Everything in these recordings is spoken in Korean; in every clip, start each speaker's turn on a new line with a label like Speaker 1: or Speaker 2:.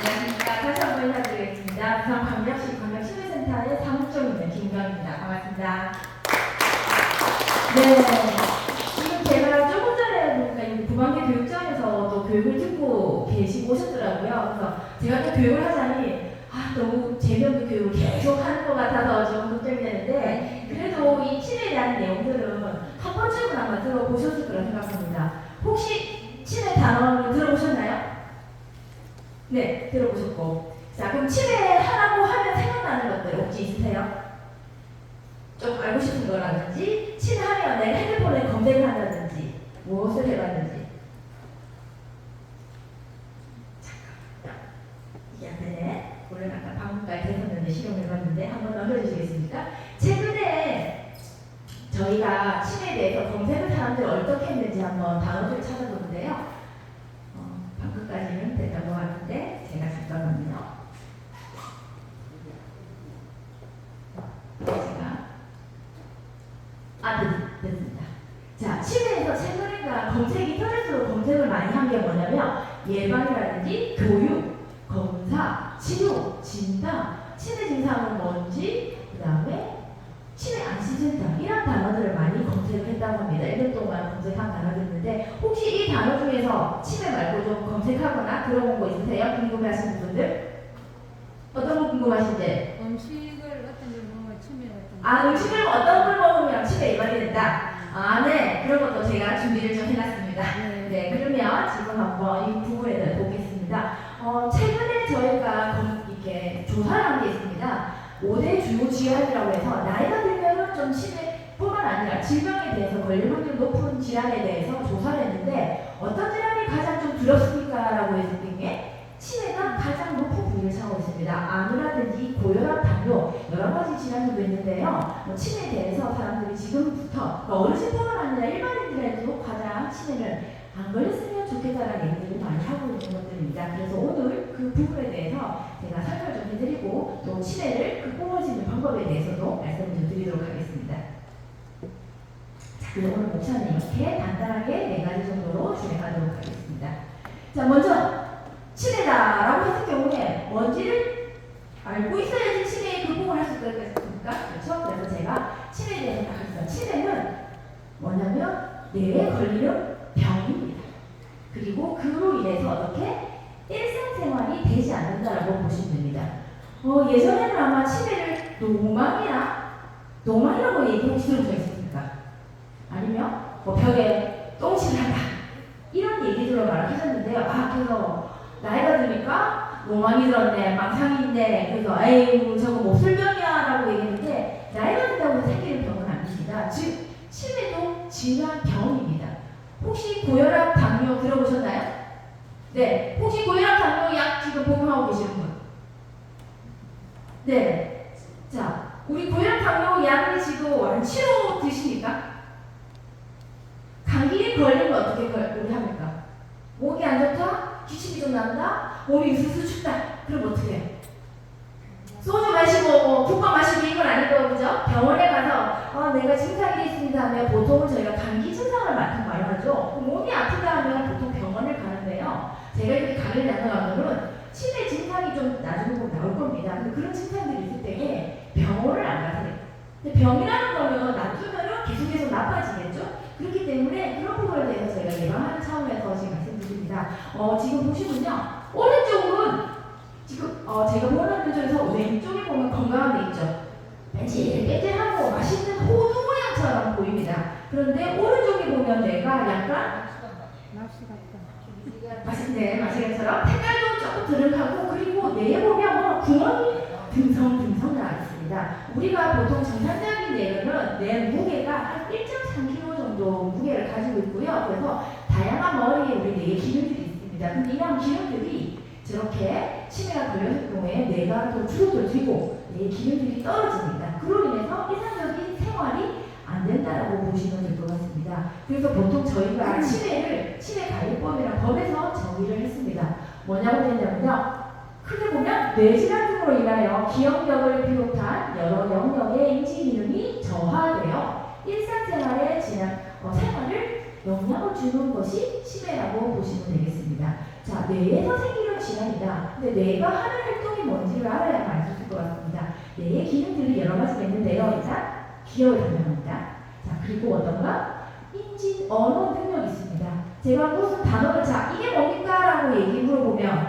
Speaker 1: 안녕하십니까. 다시 한번 인사드리겠습니다. 부산 광역시 광역치료센터의 사무총 있는 김경입니다. 반갑습니다. 네, 지금 제가 조금 전에 보니까 이 부방대 교육장에서 또 교육을 듣고 계시고 오셨더라고요. 그래서 제가 또 교육을 하자니 너무 재미없는 교육을 계속 하는 것 같아서 좀 걱정이 되는데, 그래도 이 치매에 대한 내용들은 한 번쯤은 아마 들어보셨을 거라 생각합니다. 혹시 치매 단어를 들어보셨나요? 네, 들어보셨고. 자, 그럼 치매 하라고 하면 생각나는 것들 혹시 있으세요? 좀 알고 싶은 거라든지, 치매 하면 내가 핸드폰에 검색을 한다든지, 무엇을 해봤는지. 잠깐만요. 이게 안 되네. 오늘 아까 방금까지 됐었는데 실험을 해봤는데 한 번 더 해주시겠습니까? 최근에 저희가 치매에 대해서 검색을 사람들이 어떻게 했는지 한번 단어들을 찾아보는데요. 방금까지는 됐던 것 같은데 제가 잠깐만요. 됐습니다. 자, 치매에서 최근에 검색, 인터넷으로 검색을 많이 한 게 뭐냐면 예방이라든지 교육, 검사, 치료, 진단, 치매 증상은 뭔지, 그 다음에 치매 안심센터, 이런 단어들을 많이 검색을 했다고 합니다. 1년 동안 검색한 단어들인데, 혹시 이 단어 중에서 치매 말고 좀 검색하거나 들어본 거 있으세요? 궁금해하시는 분들? 어떤 거 궁금하신지?
Speaker 2: 음식을 어떤 걸 먹으면 치매 같은
Speaker 1: 음식을 어떤 걸 먹으면 치매 예방이 된다? 네. 그런 것도 제가 준비를 좀 해놨습니다. 네, 그러면 지금 한번 이 부분에 대해 보겠습니다. 최근에 저희가 이렇게 조사를 한 게 있습니다. 5대 주요 질환이라고 해서 나이가 들면은 좀 치매뿐만 아니라 질병에 대해서 걸릴 확률 높은 질환에 대해서 조사를 했는데, 어떤 질환이 가장 좀 두렵습니까? 라고 했을 때 치매가 가장 높은 부위를 차고 있습니다. 암이라든지 고혈압, 당뇨, 여러 가지 질환도 있는데요. 치매에 대해서 사람들이 지금부터 어르신뿐만 아니라 일반인들에도 가장 치매를 안 걸렸으면 좋겠다라는 얘기들을 많이 하고 있는 것들입니다. 그래서 오늘 그 부분에 대해서 제가 설명을 좀 해드리고, 또 치매를 극복할 수 있는 방법에 대해서도 말씀을 좀 드리도록 하겠습니다. 자, 그럼 오늘 목차는 이렇게 간단하게 4가지 정도로 진행하도록 하겠습니다. 자, 먼저 치매다라고 했을 경우에 뭔지를 알고 있어야지 치매에 극복을 할 수 있겠습니까? 그렇죠? 그래서 제가 치매에 대해서 하겠습니다. 치매는 뭐냐면 뇌에 걸리는 병입니다. 그리고 그로 인해서 어떻게 일상생활이 되지 않는다라고 보시면 됩니다. 예전에는 아마 치매를 노망이라고 얘기 혹시 들어보셨습니까? 아니면 벽에 똥칠을 한다, 이런 얘기들로 말을 하셨는데요. 그래서 나이가 드니까 노망이 들었네, 망상이 있네, 그래서 에이 저거 몹쓸병이야 라고 얘기했는데, 나이가 든다고 생기는 병은 아닙니다. 즉 치매도 진한 병입니다. 혹시 고혈압, 당뇨 들어보셨나요? 네. 혹시 고혈압, 당뇨 약 지금 복용하고 계시는 분? 네. 자, 우리 고혈압, 당뇨 약을 지금 완치로 드십니까? 감기에 걸리면 어떻게 우리 합니까? 목이 안 좋다? 기침이 좀 난다? 몸이 으스스 춥다? 그럼 어떻게 해? 소주 마시고 국밥 마시고 이건 아니고, 그죠? 병원에 가서 내가 증상이 있습니다 하면 보통은 저희가 감기 증상을 많이 하죠. 몸이 아프다 하면 보통 병원을 가는데요. 제가 이렇게 가를 나눠간 거는 치매 증상이 좀 나중에 보면 나올 겁니다. 근데 그런 증상들이 있을 때에 병원을 안 가세요. 근데 병이라는 거는 놔두면 계속해서 나빠지겠죠? 그렇기 때문에 그런 부분에 대해서 저희가 예방하는 차원에서 지금 말씀드립니다. 지금 보시면요, 오른쪽은 지금 제가 보는 쪽에서 왼쪽에 보면 건강한 데 있죠. 깨질깨질하고 맛있는 호두 모양처럼 보입니다. 그런데 오른쪽에 보면 뇌가 약간
Speaker 2: 맛이 같다.
Speaker 1: 맛있네, 마시처럼 색깔도 조금 드륵하고, 그리고 뇌에 보면 구멍이 듬성듬성 나와 있습니다. 우리가 보통 정상적인 뇌는 뇌 무게가 한 1.3kg 정도 무게를 가지고 있고요. 그래서 다양한 머리에 우리 뇌의 기능들이 있습니다. 근데 이런 기능들이 저렇게 치매가 걸렸을 경우에 뇌가 또 줄어들고 뇌의 기능들이 떨어집니다. 그로 인해서 일상적인 생활이 안 된다라고 보시면 될 것 같습니다. 그래서 보통 저희가 치매 관리법이라는 법에서 정의를 했습니다. 뭐냐고 했냐면요, 크게 보면 뇌질환 등으로 인하여 기억력을 비롯한 여러 영역의 인지 기능이 저하되어 일상생활의 생활을 영향을 주는 것이 치매라고 보시면 되겠습니다. 자, 뇌에서 생기는 질환이다. 근데 뇌가 하는 활동이 뭔지를 알아야만 알 수 있을 것 같습니다. 뇌의 기능들이 여러 가지가 있는데요. 일단 기억을 담당합니다. 자, 그리고 어떤가? 인지 언어 능력이 있습니다. 제가 무슨 단어를 자, 이게 뭡니까? 라고 얘기 물어보면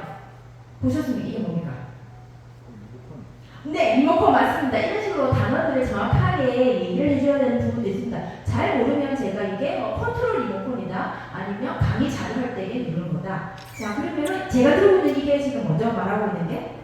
Speaker 1: 보셨습니까? 이게 뭡니까? 네, 리모컨 맞습니다. 이런 식으로 단어들을 정확하게 얘기를 해줘야 되는 부분도 있습니다. 잘 모르면 제가 이게 컨트롤 리모컨이다, 아니면 강의 자료할 때에 누르는 거다. 자, 그러면은 제가 들고 있는 이게 지금 먼저 말하고 있는 게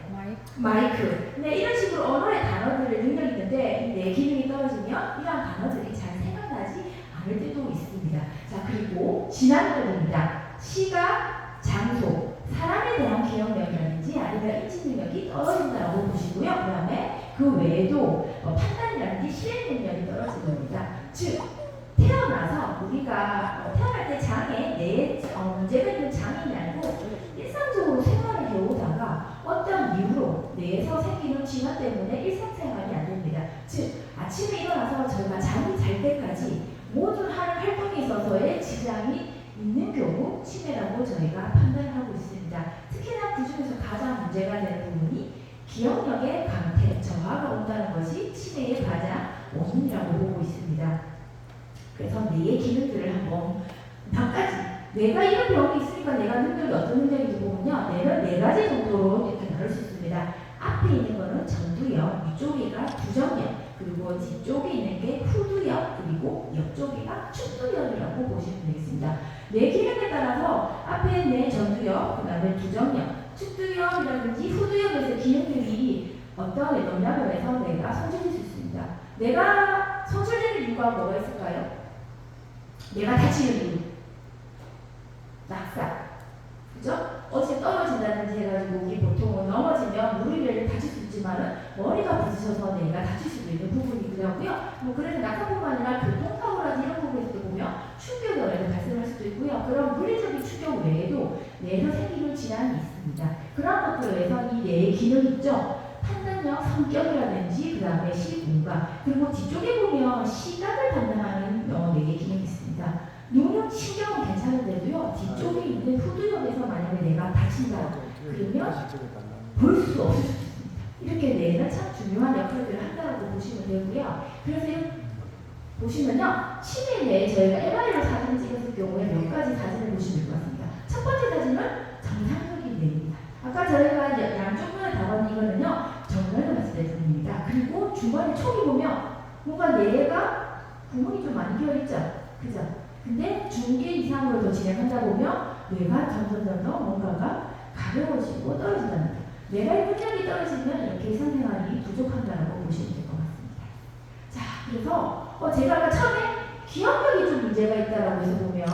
Speaker 1: 마이크. 네, 이런 식으로 언어의 단어들을 능력이 있는데 내 기능이 떨어지면 이러한 단어들이 잘 생각나지 않을 때도 있습니다. 자, 그리고 지난번입니다. 시각, 장소, 사람에 대한 기억력이라든지 아니면 인지 능력이 떨어진다고 보시고요. 그 다음에 그 외에도 판단이라든지 실행 능력이 떨어진 겁니다. 즉 태어나서 우리가 태어날 때 장애, 뇌에 문제가 있는 장애인이 아니고 일상적으로 생활을 해오다가 어떤 이유로 뇌에서 생기는 질환 때문에 일상생활이 안 됩니다. 즉 아침에 일어나서 저희가 잠이 잘 때까지 모든 하는 활동에 있어서의 지장이 있는 경우 치매라고 저희가 판단하고 있습니다. 특히나 그 중에서 가장 문제가 되는 부분이 기억력의 감퇴, 저하가 온다는 것이 치매의 가장 원인이라고 보고 있습니다. 그래서 뇌의 기능들을 한번 몇 가지, 뇌가 이런 병이 있으니까 내가 능력이 어떤 능력인지 보면요, 뇌는 네 가지 정도로 이렇게 나눌 수 있습니다. 앞에 있는 거는 전두엽, 위쪽이가 부정엽, 그리고 뒤쪽에 있는 게 후두엽, 그리고 옆쪽이가 축두엽이라고 보시면 되겠습니다. 뇌 기능에 따라서 앞에 있는 전두엽, 그 다음에 부정엽, 축두엽이라든지 후두엽에서 기능들이 어떤 영향을 해서 뇌가 손실될 수 있습니다. 뇌가 손실되는 이유가 뭐가 있을까요? 뇌가 다치는 이유. 낙사. 그죠? 어디에 떨어진다든지 해가지고 우리 보통은 넘어지면 무리를 다칠 수 있지만은 머리가 부딪혀서 뇌가 다칠 수도 있는 부분이기도 하고요. 뭐 그래서 낙사뿐만 아니라 교통사고라든지 이런 부분에서 보면 충격이 발생할 수도 있고요. 그런 물리적인 충격 외에도 뇌에서 생기는 질환이 있습니다. 그런 것들에 의해서 이 뇌의 기능 있죠. 판단력, 성격이라든지 그 다음에 시공간, 그리고 뒤쪽에 보면 시각을 담당하는 뇌의 기능이 있습니다. 눈은 신경은 괜찮은데도요, 뒤쪽에 있는 후두엽에서 만약에 내가 다친다 그러면 볼 수 없을 수 있습니다. 이렇게 뇌는 참 중요한 역할들을 한다고 보시면 되고요. 그래서 보시면요, 치매 내에 저희가 MRI로 사진을 찍었을 경우에 몇 가지 사진을 보시면 될 것 같습니다. 첫 번째 사진은 정상적인 뇌입니다. 아까 저희가 양쪽 눈을 담은 이거는요, 정면을 봤을 때 부분입니다. 그리고 중간에 촉이 보면 뭔가 뇌가 구멍이 좀 많이 비어있죠? 그죠? 근데 중계 이상으로 더 진행하다 보면 뇌가 점점 뭔가가 가벼워지고 떨어진다는 거예요. 뇌가 분량이 떨어지면 이렇게 일상생활이 부족한다고 보시면 될 것 같습니다. 자, 그래서 제가 아까 처음에 기억력이 좀 문제가 있다라고 해서 보면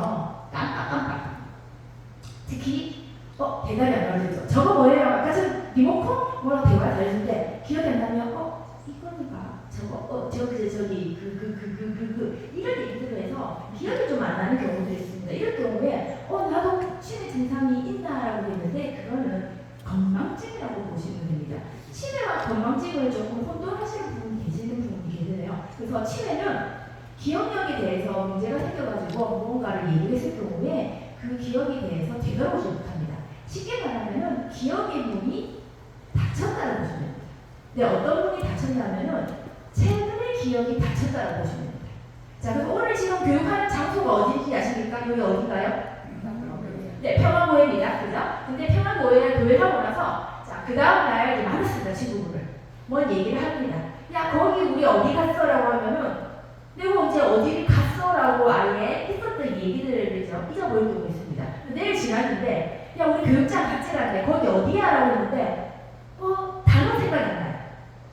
Speaker 1: 깜빡깜빡. 특히 대답이 안 나오죠. 저거 뭐예요? 아까 저 리모컨? 뭐랑 대화가 다르는데 기억이 안 나면 이거니까 저거 저기 이런 얘기들을 해서 기억이 좀 안 나는 경우도 있습니다. 이럴 경우에 나도 치매 증상이 있나라고 했는데 그거는 건망증이라고 보시면 됩니다. 치매와 건망증을 조금 혼돈하시는 분이 계시는 분이 계세요. 그래서 치매는 기억력에 대해서 문제가 생겨가지고 무언가를 얘기했을 경우에 그 기억에 대해서 되돌아오지 못합니다. 쉽게 말하면은 기억의 문이 닫혔다고 보시면 됩니다. 근데 어떤 문이 닫혔냐면은 최근에 기억이 닫혔다고 보시면 됩니다. 자, 그럼 오늘 지금 교육하는 장소가 어딘지 아십니까? 여기 어딘가요? 네, 평화고해입니다. 그죠? 근데 평화고해를 교육하고 나서 자, 그 다음날 만났습니다. 친구분을. 뭔 얘기를 합니다. 야, 거기 우리 어디 갔어? 라고 하면은 내가 언제 어디를 갔어? 라고 아예 했었던 얘기들을 잊어버릴 경우가 있습니다. 내일 지났는데 야, 우리 교육장 같이 갔는데 거기 어디야? 라고 했는데 단어 생각이 안 나요.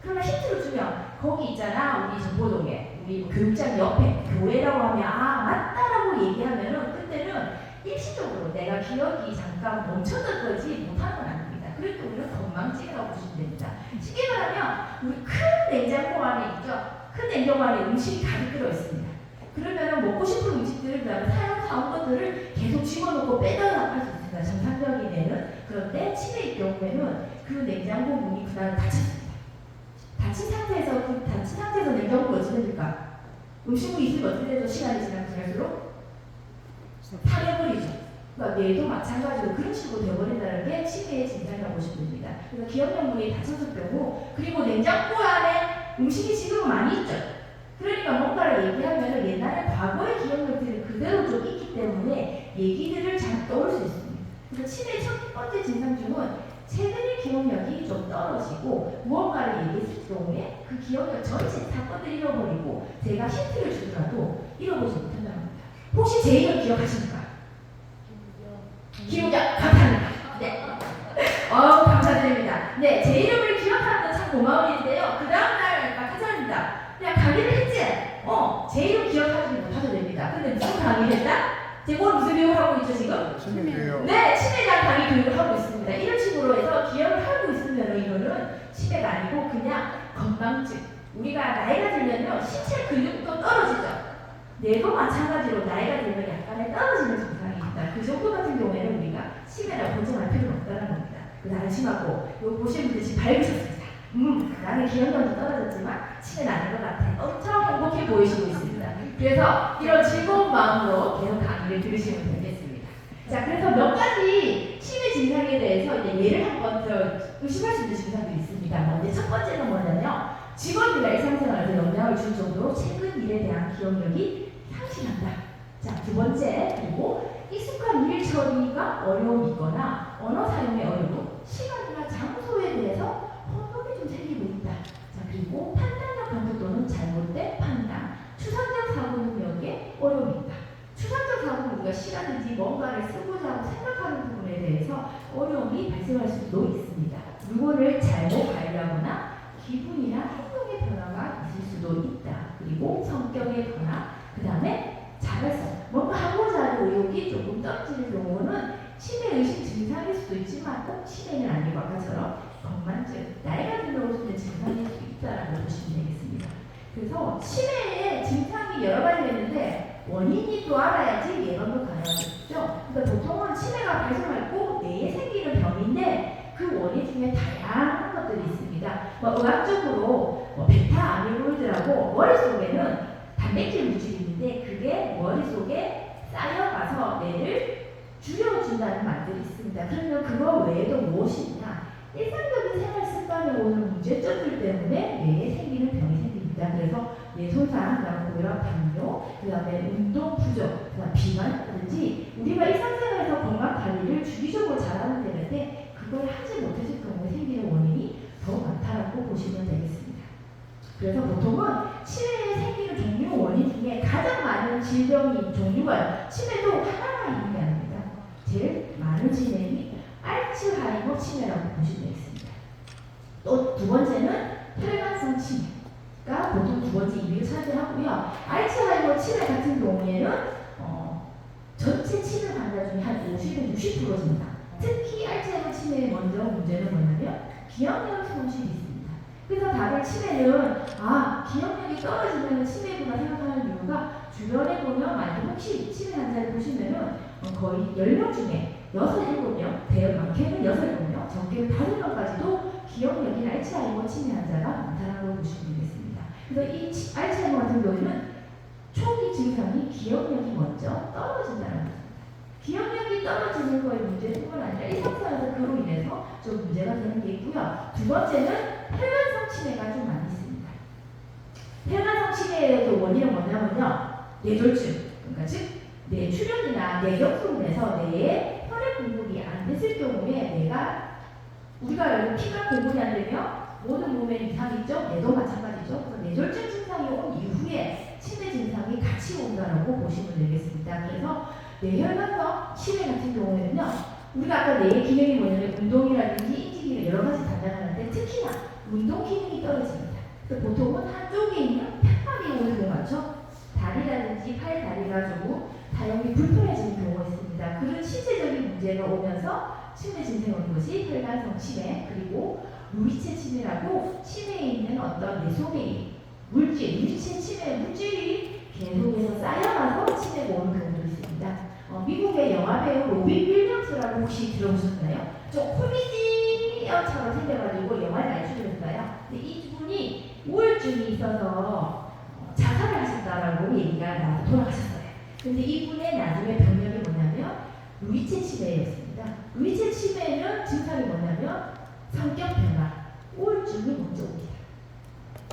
Speaker 1: 그러면 힌트를 주면 거기 있잖아, 우리 전보동에 우리 교육장 옆에 교회라고 하면 맞다라고 얘기하면은 그때는 일시적으로 내가 기억이 잠깐 멈춰졌 거지 못하는 건 아닙니다. 그러니까 우리는 건망증이라고 보시면 됩니다. 쉽게 말하면 우리 큰 냉장고 안에 있죠. 큰 냉장고 안에 음식이 가득 들어 있습니다. 그러면은 먹고 싶은 음식들을 그다음에 사온 것들을 계속 집어넣고 빼다 나갈 수 있습니다. 정상적인 애는. 그런데 치매의 경우에는 그 냉장고 문이 그다음 닫혔습니다. 닫힌 상태에서 냉장고가 어떻게 됩니까? 음식물이 있으면 어떻게 되죠? 시간이 지날수록 사려버리죠. 그러니까 뇌도 마찬가지로 그런 식으로 되어버린다는 게 치매의 증상이라고 보시면 됩니다. 그래서 기억력문이 닫혔을 경우, 그리고 냉장고 안에 음식이 지금 많이 있죠. 그러니까 뭔가를 얘기하면 옛날에 과거의 기억력들이 그대로 좀 있기 때문에 얘기들을 잘 떠올 수 있습니다. 그래서 치매의 첫 번째 증상 중은 최근의 기억력이 좀 떨어지고 무언가를 얘기했을 경우에 그 기억력 전체 사건들을 잃어버리고 제가 힌트를 주더라도 잃어보지 못한다는 겁니다. 혹시 제 이름 기억하십니까? 기억력 감사합니다. 네. 감사드립니다. 네, 제 이름을 기억하는 건 참 고마운 일인데요. 그 다음날 막 하자입니다. 그냥 강의를 했지? 제 이름 기억하지 못하셔도 됩니다. 근데 무슨 강의를 했다? 제가 오늘 무슨 교육을 하고 있죠, 지금?
Speaker 3: 치매요.
Speaker 1: 네, 치매에 대한 강의 교육을 하고 있습니다. 이런 식으로 해서 기억을 하고 있으면 이거는 치매가 아니고 그냥 건망증. 우리가 나이가 들면요, 신체 근육도 떨어지죠. 뇌도 마찬가지로 나이가 들면 약간의 떨어지는 증상입니다. 그 정도 같은 경우에는 우리가 치매라고 보정할 필요는 없다는 겁니다. 그래서 안심하고 여기 보시는 분들 지금 밝으셨습니다. 나는 기억력도 떨어졌지만 치매는 아닌 것 같아. 엄청 행복해 보이시고 있습니다. 그래서 이런 즐거운 마음으로 계속 강의를 들으시면 되겠습니다. 자, 그래서 몇 가지 치매 증상에 대해서 이제 예를 한번 의심할 수 있는 증상들이 있습니다. 먼저 첫 번째는 뭐냐면 직업이나 일상생활에서 영향을 줄 정도로 최근 일에 대한 기억력이 상실한다. 자, 두 번째, 그리고 익숙한 일 처리가 어려움이 있거나 언어 사용의 어려움, 시간이나 장소에 대해서 혼동이 좀 생기고 있다. 자, 그리고 판단력 감소 또는 잘못된 판단, 추상적 사고 능력에 어려움이 있다. 추상적 사고는 우리가 시간이지 뭔가를 쓰고자 하고 생각하는 부분에 대해서 어려움이 발생할 수도 있습니다. 물건을 잘못 관리하거나 기분이나 행동의 변화가 있을 수도 있다. 그리고 성격의 변화, 그 다음에 자발성, 뭔가 하고자 하는 의욕이 조금 떨어지는 경우는 치매 의식 증상일 수도 있지만 꼭 치매는 아니고 아까처럼 건망증, 나이가 들면 올 수 있는 증상일 수 있다라고 보시면 되겠습니다. 그래서 치매의 증상이 여러 가지가 있는데 원인이 또 알아야지 예방도 가능하겠죠. 그러니까 보통은 치매가 발생하고 뇌에 생기는 병인데 그 원인 중에 다양한 것들이 있습니다. 의학적으로 베타 아미로이드라고 머릿속에는 단백질 물질이 있는데 그게 머릿속에 쌓여가서 뇌를 줄여준다는 말들이 있습니다. 그러면 그거 외에도 무엇이 있냐? 일상적인 생활 습관에 오는 문제점들 때문에 뇌에 생기는 병이 생깁니다. 그래서 뇌 손상, 그다음 고혈압, 당뇨, 그다음에 운동 부족, 그다음 비만이라든지 우리가 일상생활에서 건강 관리를 주기적으로 잘하면 되는데 그걸 하지 못했을 경우에 생기는 원인이 더 많다라고 보시면 되겠습니다. 그래서 보통은 치매에 생기는 종류 원인 중에 가장 많은 질병인 종류가 치매도 하나가 있는 게 아닙니다. 제일 많은 치매이 알츠하이머 치매라고 보시면 되겠습니다. 또 두 번째는 혈관성 치매가 보통 두 번째 2위를 차지하고요. 알츠하이머 치매 같은 경우에는 전체 치매 환자 중에 한 50에서 60%입니다. 특히 알츠하이머 치매의 먼저 문제는 뭐냐면 기억력 손실이 있습니다. 그래서 다들 치매는 기억력이 떨어지면 치매구나 생각하는 이유가 주변에 보면 많이 혹시 치매 환자를 보시면은 거의 10명 중에 6, 7명, 많게는 6, 7명, 적게는 5명까지도 기억력이 알츠하이머 치매 환자가 많다고 보시면 되겠습니다. 그래서 이 알츠하이머 같은 경우에는 초기 증상이 기억력이 먼저 떨어진다는 겁니다. 기억력이 떨어지는 거의 문제뿐만 아니라 일상생활에서 그로 인해서 좀 문제가 되는 게 있고요. 두 번째는 혈관성 치매가 좀 많이 있습니다. 혈관성 치매의 원인은 뭐냐면요. 뇌졸중, 그러니까 즉 뇌출혈이나 뇌경색으로 인해서 뇌에 혈액 공급이 안 됐을 경우에 우리가 피가 공급이 안 되면 모든 몸에 이상이 있죠. 뇌도 마찬가지죠. 그래서 뇌졸중 증상이 온 이후에 치매 증상이 같이 온다라고 보시면 되겠습니다. 그래서 뇌혈관성 치매 같은 경우에는요, 우리가 아까 뇌의 기능이 뭐냐면 운동이라든지 인지 기능 여러 가지 담당하는데 특히나 운동 기능이 떨어집니다. 그래서 보통은 한쪽에 있는 편박이 오는 경우 많죠. 다리라든지 팔 다리가 조금 사용이 불편해지는 경우가 있습니다. 그런 신체적인 문제가 오면서 치매 증상이 오는 것이 혈관성 치매, 그리고 무리체 치매라고 치매에 있는 어떤 뇌 속의 물질, 유리체 치매 물질이 계속해서 쌓여가서 치매가 오는 경우도 있습니다. 미국의 영화배우 로빈 윌리엄스라고 혹시 들어보셨나요? 좀 코미디언처럼 생겨가지고 영화에 많이 출연했어요. 근데 이분이 우울증이 있어서 자살을 하셨다라고 얘기가 나와서 돌아가셨어요. 근데 이분의 나중에 병력이 루이체 치매였습니다. 루이체 치매는 증상이 뭐냐면 성격 변화, 우울증이 먼저 옵니다.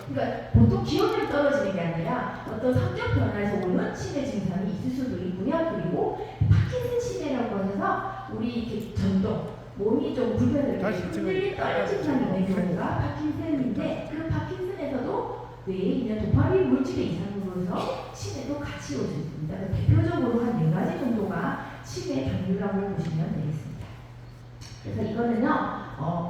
Speaker 1: 그러니까 보통 기억력이 떨어지는 게 아니라 어떤 성격 변화에서 오는 치매 증상이 있을 수도 있고요. 그리고 파킨슨 치매라고 하셔서 우리 이렇게 전동, 몸이 좀 불편하게 흔들리 떨린 증상이 있는 경우가 파킨슨인데 그 파킨슨에서도 뇌에 있는 도파민 물질의 이상으로 해서 치매도 같이 올 수 있습니다. 대표적으로 한 4가지 정도가 치매 종류라고 보시면 되겠습니다. 그래서 이거는요,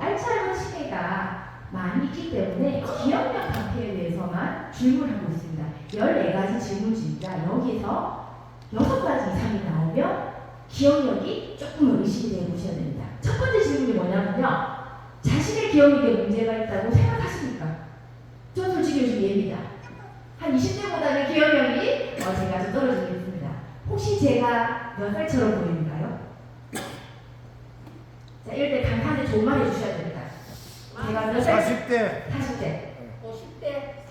Speaker 1: 알츠하이머 치매가 많이 있기 때문에 기억력 상태에 대해서만 질문하고 있습니다. 14가지 질문집니다. 여기서 6가지 이상이 나오면 기억력이 조금 의심이 되어 보셔야 됩니다. 첫 번째 질문이 뭐냐면요. 자신의 기억력에 문제가 있다고 생각하십니까? 저 솔직히 요즘 예입니다. 한 20대보다는 기억력이 제가 좀 떨어지겠습니다. 혹시 제가 몇 살처럼 보이는가요? 자, 이럴 때 강한테 좋은 말 해주셔야 됩니다. 제가 몇 살?
Speaker 3: 40대.
Speaker 1: 40대.
Speaker 2: 50대,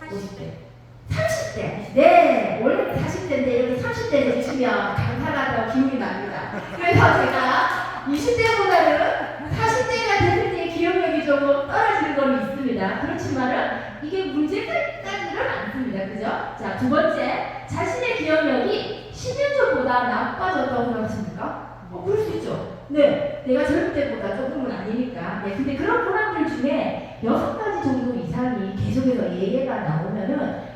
Speaker 1: 50대. 30대. 네, 원래 40대인데 이렇게 30대에 주시면 강사가 더 기운이 납니다. 그래서 제가 20대보다는 40대가 됐을 때 기억력이 조금 떨어지는 건 있습니다. 그렇지만은 이게 문제까지는 않습니다. 그죠? 자, 두 번째. 자신의 기억력이 10년 전보다 나빠졌다고 생각하십니까? 그럴 수 있죠. 네, 내가 젊을 때보다 조금은 아니니까. 네, 근데 그런 사람들 중에 6가지 정도 이상이 계속해서 예외가 나오면은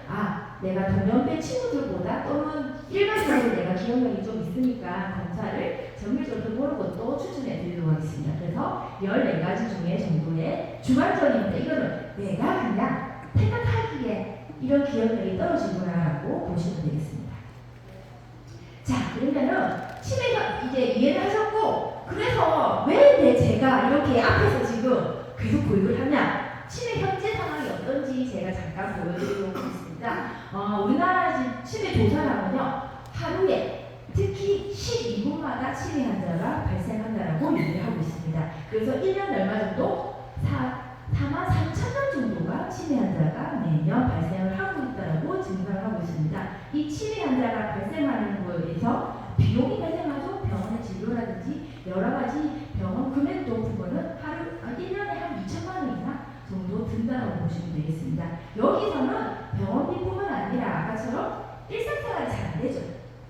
Speaker 1: 내가 동년배 친구들보다 또는 일반적으로 내가 기억력이 좀 있으니까 검사를 정밀적으로 보는 것도 추천해 드리도록 하겠습니다. 그래서 14가지 중에 정도의 주관적인데 이거는 내가 그냥 생각하기에 이런 기억력이 떨어지구나라고 보시면 되겠습니다. 자, 그러면은 치매가 이제 이해를 하셨고, 그래서 왜 제가 이렇게 앞에서 지금 계속 교육을 하냐? 치매 현재 상황이 어떤지 제가 잠깐 보여드리도록 하겠습니다. 우리나라 치매 조사라면요, 하루에 특히 12분마다 치매 환자가 발생한다라고 얘기를 하고 있습니다. 그래서 1년에 얼마 정도? 4만 3천 명 정도가 치매 환자가 매년 발생을 하고 있다라고 증명을 하고 있습니다. 이 치매 환자가 발생하는 거에서 비용이 발생하죠. 병원의 진료라든지 여러 가지 병원 금액도 부분은 1년에 한 2천만 원 이상 정도 든다고 보시면 되겠습니다. 여기서는 병원비뿐만 아니라 아까처럼 일상생활이 잘 안 되죠.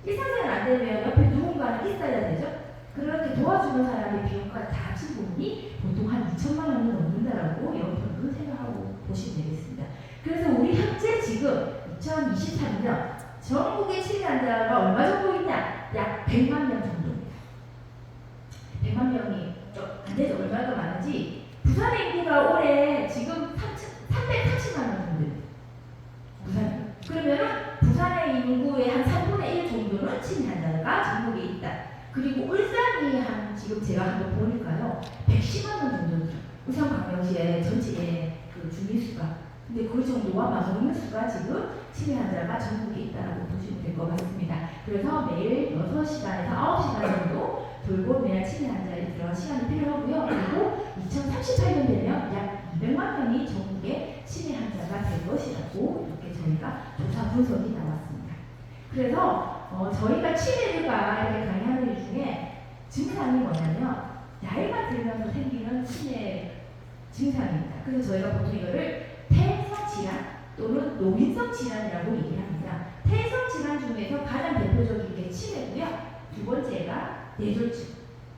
Speaker 1: 일상생활 안 되면 옆에 누군가는 있어야 되죠. 그렇게 도와주는 사람의 비용까지 다 합친 부분이 보통 한 2천만 원이 넘는다라고 여러분은 생각하고 보시면 되겠습니다. 그래서 우리 현재 지금 2023년 전국의 치매 환자가 얼마 정도 있냐? 약 100만 명 정도입니다. 100만 명이 좀 안 되죠. 얼마나 많은지. 부산의 인구가 올해 지금 330만 명 정도입니다. 부산. 그러면은 부산의 인구의 한 3분의 1 정도는 치매 환자가 전국에 있다. 그리고 울산이 한 지금 제가 한번 보니까요 110만 명 정도 울산광역시의 전체의 그 주민수가. 근데 그 정도와 맞먹는 수가 지금 치매 환자가 전국에 있다고 보시면 될 것 같습니다. 그래서 매일 6시간에서 9시간 정도 돌봄이나 치매 환자에 들어갈 시간이 필요하고요. 그리고 2038년 되면 약 200만 명이 전국에 치매 환자가 될 것이라고 이렇게 저희가 조사 분석이 나왔습니다. 그래서 저희가 치매가 이렇게 강의하는 일 중에 증상이 뭐냐면 나이가 들면서 생기는 치매 증상입니다. 그래서 저희가 보통 이거를 태성 질환 또는 노인성 질환이라고 얘기를 합니다. 태성 질환 중에서 가장 대표적인 게 치매고요. 두 번째가 뇌졸중,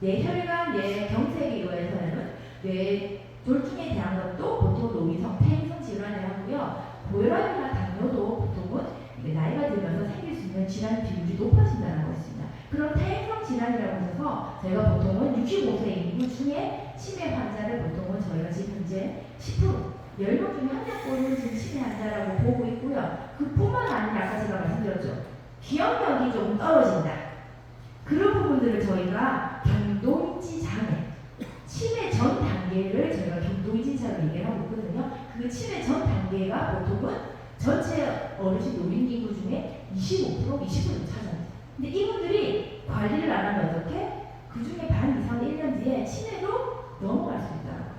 Speaker 1: 뇌혈관, 뇌경색에 의해서는 뇌졸중에 대한 것도 보통 노인성 태성 질환을 하고요. 고혈압이나 당뇨도 보통은 나이가 들면서 생길 수 있는 질환 비율이 높아진다는 것입니다. 그런 태성 질환이라고 해서 저희가 보통은 65세 인구 중에 치매 환자를 보통은 저희가 지금 현재 10% 10명 중에 1명꼴은 지금 치매 환자라고 보고 있고요. 그뿐만 아니라 아까 제가 말씀드렸죠. 기억력이 조금 떨어진다. 그런 부분들을 저희가 경동인지 장애, 치매 전 단계를 저희가 경동인지차로 얘기를 하고 있거든요. 그 치매 전 단계가 보통은 전체 어르신 노인 인구 중에 25%, 20% 차지합니다. 근데 이분들이 관리를 안 하면 어떻게? 그 중에 반 이상 1년 뒤에 치매로 넘어갈 수 있다고.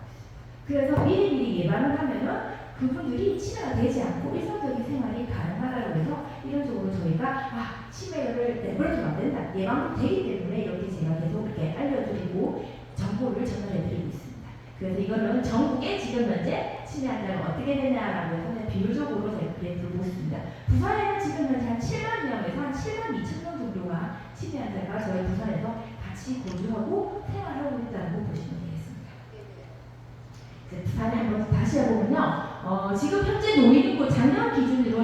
Speaker 1: 그래서 미리미리 예방을 하면은 그분들이 치매가 되지 않고 일상적인 생활이 가능하다고 해서 이런적으로 저희가 치매를 내버려두면 안 된다. 예방되기 때문에 이렇게 제가 계속 이렇게 알려드리고 정보를 전달해드리고 있습니다. 그래서 이거는 전국에 지금 현재 치매 환자가 어떻게 되냐라고 해서 비율적으로 제가 그래프를 보겠습니다. 부산에는 지금 현재 한 7만 명에서 한 7만 2천 명 정도가 치매 환자가 저희 부산에서 같이 거주하고 생활하고 있다고 보시면 되겠습니다. 부산에 한번 다시 해보면요. 지금 현재 노인인구 작년 기준으로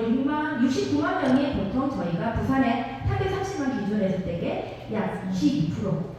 Speaker 1: 69만 명이 보통 저희가 부산에 830만 기준으로 했을 때에 약 22%.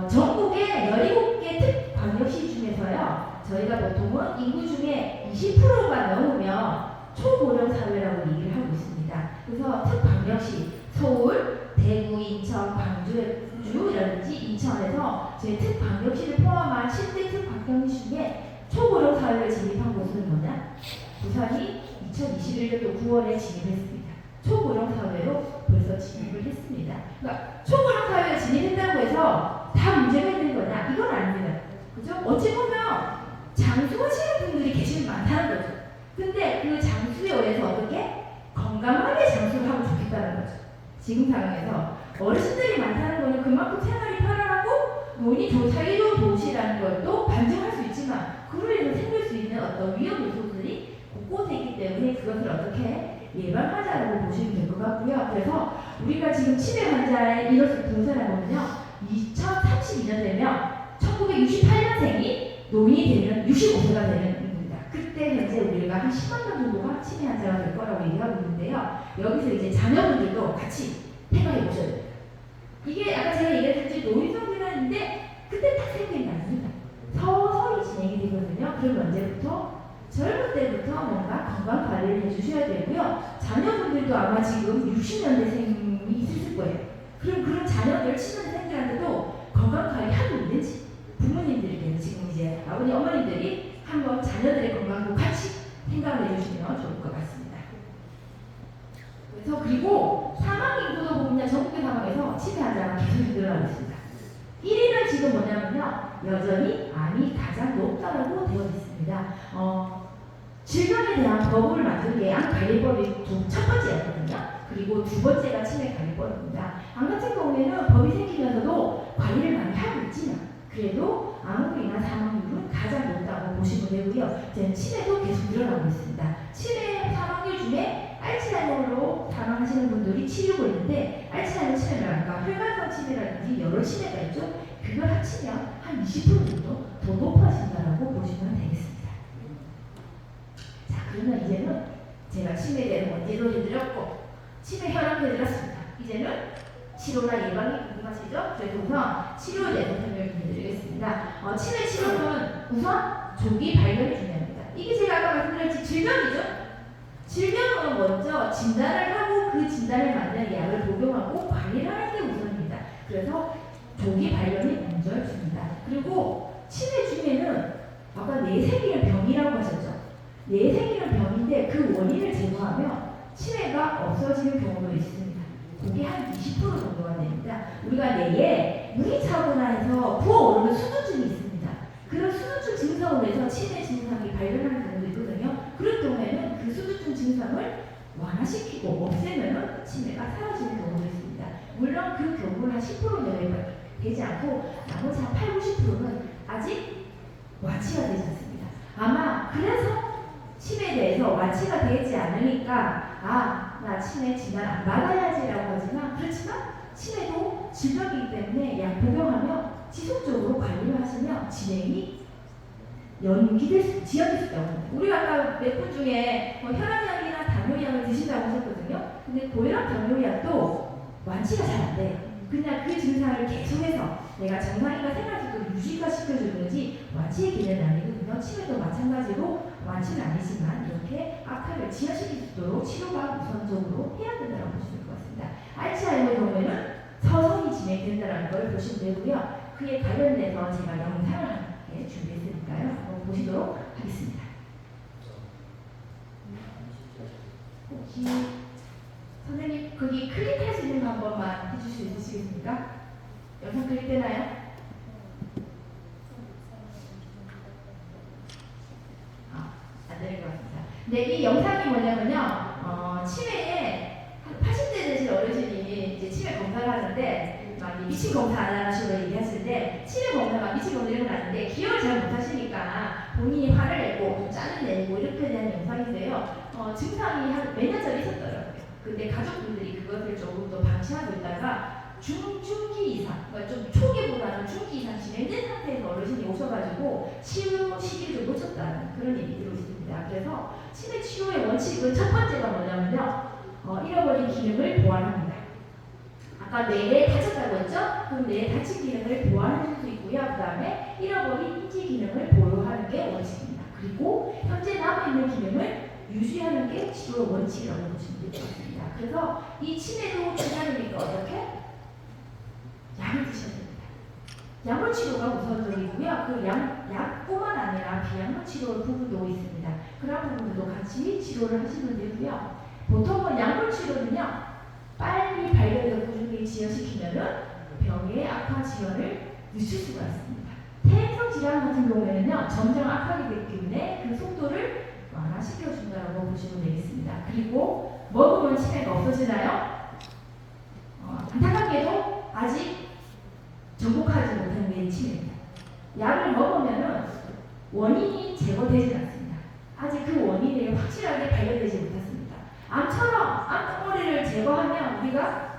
Speaker 1: 전국의 17개 특광역시 중에서요. 저희가 보통은 인구 중에 20%가 넘으면 초고령 사회라고 얘기를 하고 있습니다. 그래서 특광역시 서울, 대구, 인천, 광주라든지 인천에서 저희 특광역시를 포함한 10대 특광역시 중에 초고령 사회를 진입한 곳은 뭐냐? 부산이 2021년도 9월에 진입했습니다. 초고령 사회로 벌써 진입을 했습니다. 그러니까 초고령 사회에 진입했다고 해서 다 문제가 있는 거냐? 이건 아닙니다. 그죠? 어찌 보면 장수하시는 분들이 계시면 많다는 거죠. 근데 그 장수에 의해서 어떻게? 건강하게 장수를 하면 좋겠다는 거죠. 지금 상황에서 어르신들이 많다는 거는 그만큼 생활이 편안하고 노인이 사회적 도시라는 것도 반증할 수 있지만 그로 인해서 생길 수 있는 어떤 위험 요소들이 곳곳에 있기 때문에 그것을 어떻게 예방하자라고 보시면 될 것 같고요. 그래서 우리가 지금 치매 환자의 이것을 분석해 보면요. 2032년 되면 1968년생이 노인이 되면 65세가 되는 겁니다. 그때 현재 우리가 한 10만 명 정도가 치매 환자가 될 거라고 얘기하고 있는데요. 여기서 이제 자녀분들도 같이 생각해 보셔야 됩니다. 이게 아까 제가 얘기했듯이 노인성 질환인데 그때 딱 생기는 게 아닙니다. 서서히 진행이 되거든요. 그럼 언제부터? 젊을 때부터 뭔가 건강 관리를 해주셔야 되고요. 자녀분들도 아마 지금 60년대생이 있을 거예요. 그럼 그런 자녀들, 친년생들한테도 건강 관리 하고 있는지 부모님들께서 지금 이제 아버님, 어머님들이 한번 자녀들의 건강도 같이 생각을 해주시면 좋을 것 같습니다. 그래서 그리고 사망 인구도 보면 전국의 사망에서 치매 환자가 계속 늘어나고 있습니다. 1위는 지금 뭐냐면요. 여전히 암이 가장 높다라고 되어 있습니다. 질병에 대한 법을 만든 게 암관리법이 첫 번째였거든요. 그리고 두 번째가 치매관리법입니다. 암 같은 경우에는 법이 생기면서도 관리를 많이 하고 있지만 그래도 암으로 인한 사망률은 가장 높다고 보시면 되고요. 이제 치매도 계속 늘어나고 있습니다. 치매 사망률 중에 알츠하이머로 사망하시는 분들이 치료고 있는데 알츠하이머 치매라든가 혈관성 치매라든지 여러 치매가 있죠. 그걸 합치면 한 20% 정도 더 높아진다라고 보시면 되겠습니다. 자, 그러면 이제는 제가 치매에 대한 원리도 해드렸고 치매 혈압도 해드렸습니다. 이제는 치료나 예방이 궁금하시죠? 그래서 우선 치료에 대해서 설명을 해드리겠습니다. 치매 치료는 우선 조기 발견이 중요합니다. 이게 제가 아까 말씀드렸지 질병이죠? 질병은 먼저 진단을 하고 그 진단에 맞는 약을 복용하고 관리를 하는 게 우선입니다. 그래서 조기 발견이 먼저 중입니다. 그리고 치매 중에는 아까 뇌생기는 병이라고 하셨죠? 뇌생기는 병인데 그 원인을 제거하면 치매가 없어지는 경우도 있습니다. 그게 한 20% 정도가 됩니다. 우리가 뇌에 물이 차거나 해서 부어오르는 수두증이 있습니다. 그런 수두증 증상으로 해서 치매 증상이 발견하는 경우도 있거든요. 그런 경우에는 그 수두증 증상을 완화시키고 없애면 치매가 사라지는 경우도 있습니다. 물론 그 경우는 한 10% 내외 되지 않고 나머지 한 80~90%는 아직 완치가 되지 않습니다. 아마 그래서 치매에 대해서 완치가 되지 않으니까 나 치매 진단 안 받아야지라고 하지만 그렇지만 치매도 질병이기 때문에 약 복용하며 지속적으로 관리를 하시면 진행이 지연될 수 있다고 합니다. 우리가 아까 몇 분 중에 혈압약이나 당뇨약을 드신다고 하셨거든요. 근데 고혈압 당뇨약도 완치가 잘 안 돼요. 그냥 그 증상을 계속해서 내가 정상인과 생활속도 유지가 시켜주든지 완치의 기회는 아니거든요. 치매도 마찬가지로 완치는 아니지만 이렇게 악화를 지연시킬 수 있도록 치료가 우선적으로 해야 된다고 보시면 될 것 같습니다. 알츠하이머 경우에는 서서히 진행된다는 걸 보시면 되고요. 그에 관련돼서 제가 영상을 함께 준비했으니까요. 한번 보시도록 하겠습니다. 혹시 선생님 거기 클릭할 수 있는 거 한 번만 해주실 수 있으시겠습니까? 영상 클릭되나요? 안 되는 것 같습니다. 네, 이 영상이 뭐냐면요. 치매에 치매 검사를 하는데 막 미친 검사 안 하시고 얘기하실 때 치매 검사가 미친 검사 이런 건 아닌데 기억을 잘 못하시니까 본인이 화를 내고 좀 짜증 내고 이렇게 대한 영상인데요. 증상이 한 몇 년 전에 있었더라고요. 근데 가족분들이 그것을 조금 더 방치하고 있다가 중기 이상, 그러니까 좀 초기보다는 중기 이상 진행된 상태에서 어르신이 오셔가지고 치료 시기를 좀 놓쳤다는 그런 얘기들이 있습니다. 그래서 치매 치료의 원칙은 첫 번째가 뭐냐면요. 잃어버린 기능을 보완합니다. 아까 뇌에 다쳤다고 했죠? 그럼 뇌에 다친 기능을 보완할 수 있고요. 그 다음에 잃어버린 인지 기능을 보유하는 게 원칙입니다. 그리고 현재 남아있는 기능을 유지하는 게 치료 원칙이라고 보시면 될 것 같습니다. 그래서 이 치매도 중요하니까 어떻게? 약을 드셔야 됩니다. 약물 치료가 우선적이고요. 그 약뿐만 아니라 비약물 치료 부분도 있습니다. 그런 부분들도 같이 치료를 하시면 되고요. 보통은 약물 치료는요. 빨리 발견해서 꾸준히 지연시키면은 병의 악화 지연을 늦출 수가 있습니다. 태행성 질환 같은 경우에는요. 점점 악화가 되기 때문에 그 속도를 완화시켜준다고 보시면 되겠습니다. 그리고 먹으면 치매가 없어지나요? 안타깝게도 아직 정복하지 못한 게 치매입니다. 약을 먹으면은 원인이 제거되지 않습니다. 아직 그 원인이 확실하게 발견되지 못했습니다. 암처럼 암덩어리를 제거하면 우리가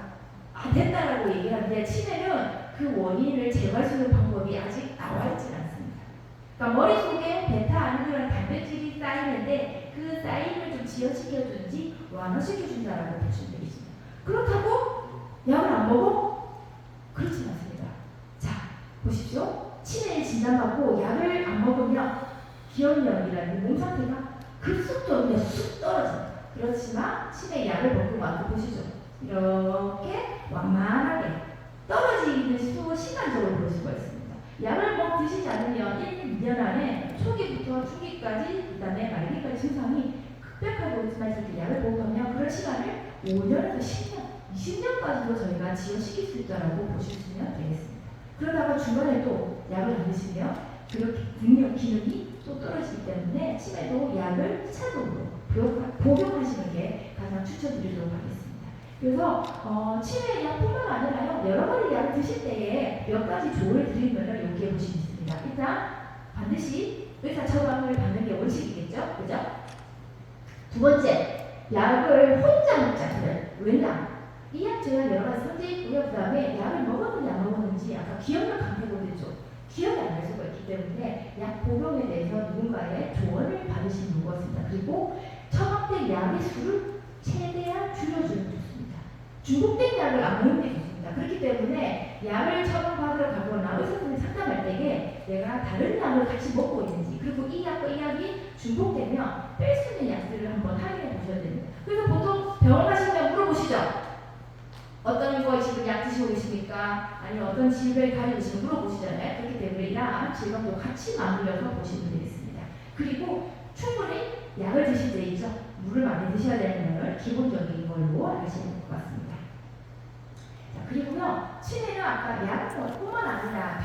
Speaker 1: 안 된다라고 얘기하는데 치매는 그 원인을 제거할 수 있는 방법이 아직 나와 있지 않습니다. 그러니까 머릿속에 베타아미로라는 단백질이 쌓이는데 그 쌓임을 좀 지연시켜주는지 완화시켜준다라고 보시면 되겠습니다. 그렇다고 약을 안 먹어? 그렇지 않습니다. 자, 보십시오. 치매에 진단받고 약을 안 먹으면 기억력이라는 몸 상태가 급속도로 그냥 쑥 떨어집니다. 그렇지만 치매 약을 먹고 와서 보시죠. 이렇게 완만하게 떨어지는 수 시간적으로 볼 수가 있습니다. 약을 드시지 않으면 1, 2년 안에 초기부터 중기까지 그 다음에 말기까지 증상이 급격하게 오지만 이렇게 약을 복용하면 그런 시간을 5년에서 10년, 20년까지도 저희가 지연시킬 수 있다고 보시면 되겠습니다. 그러다가 중간에 또 약을 안 드시면 그렇게 능력, 기능이 또 떨어지기 때문에 치매도 약을 차적으로 복용하시는 게 가장 추천드리도록 하겠습니다. 그래서 치매 약뿐만 아니라요 여러 가지 약을 드실 때에 몇 가지 조언을 드리면 여기에 보시면 있습니다. 일단 반드시 의사 처방을 받는 게 원칙이겠죠, 그죠? 두 번째, 약을 혼자 먹지 않아요. 왜냐? 이 약 저 약 여러 가지 성질이 있고요. 그 다음에 약을 먹었는지 안 먹었는지 아까 기억력 강퇴보겠죠. 기억이 안 날 수가 있기 때문에 약 복용에 대해서 누군가의 조언을 받으시는 것 같습니다. 그리고 처방된 약의 수를 최대한 줄여주는 게 좋습니다. 중복된 약을 안 먹는 게 좋습니다. 그렇기 때문에 약을 처방받으러 가거나 의사 선생님 상담할 때에 내가 다른 약을 같이 먹고 있는지 그리고 이 약과 이 약이 중복되면 뺄 수 있는 약들을 한번 확인해 보셔야 됩니다. 그래서 보통 병원 가시면 물어보시죠. 어떤 거 지금 약 드시고 계십니까? 아니면 어떤 질병을 가지고 계시면 물어보시잖아요. 그렇기 때문에 이러한 질병도 같이 맞물려서 보시면 되겠습니다. 그리고 충분히 약을 드실 때 있죠. 물을 많이 드셔야 되는 것을 기본적인 걸로 알으시면 될 것 같습니다. 자, 그리고요. 치매는 아까 약뿐만 아니라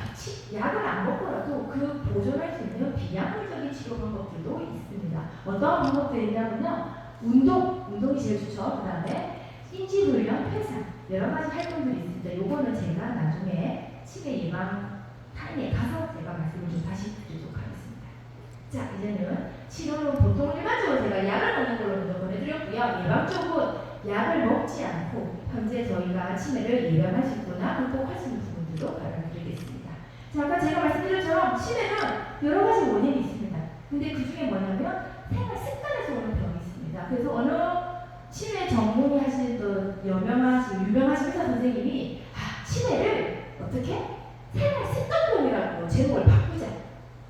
Speaker 1: 약을 안 먹더라도 그 보존할 수 있는 비약물적인 치료 방법들도 있습니다. 어떤 방법들이냐면요. 운동이 제일 좋죠. 그 다음에 인지훈련, 회상 여러 가지 활동들이 있습니다. 요거는 제가 나중에 치매 예방 타임에 가서 제가 말씀을 좀 다시 드리도록 하겠습니다. 자, 이제는 치료는 보통 일반적으로 제가 약을 먹는 걸로 먼저 보내드렸고요. 예방적으로 약을 먹지 않고 현재 저희가 치매를 예방할 수 있거나 극복할 수 있는 부분들도 알려드리겠습니다. 자, 아까 제가 말씀드린 것처럼 치매는 여러 가지 원인이 있습니다. 근데 그 중에 뭐냐면 생활 습관에서 오는 병이 있습니다. 그래서 어느 치매 전문의 하시는 유명하신 의사 선생님이 치매를 어떻게? 생활 습관병이라고 제목을 바꾸자.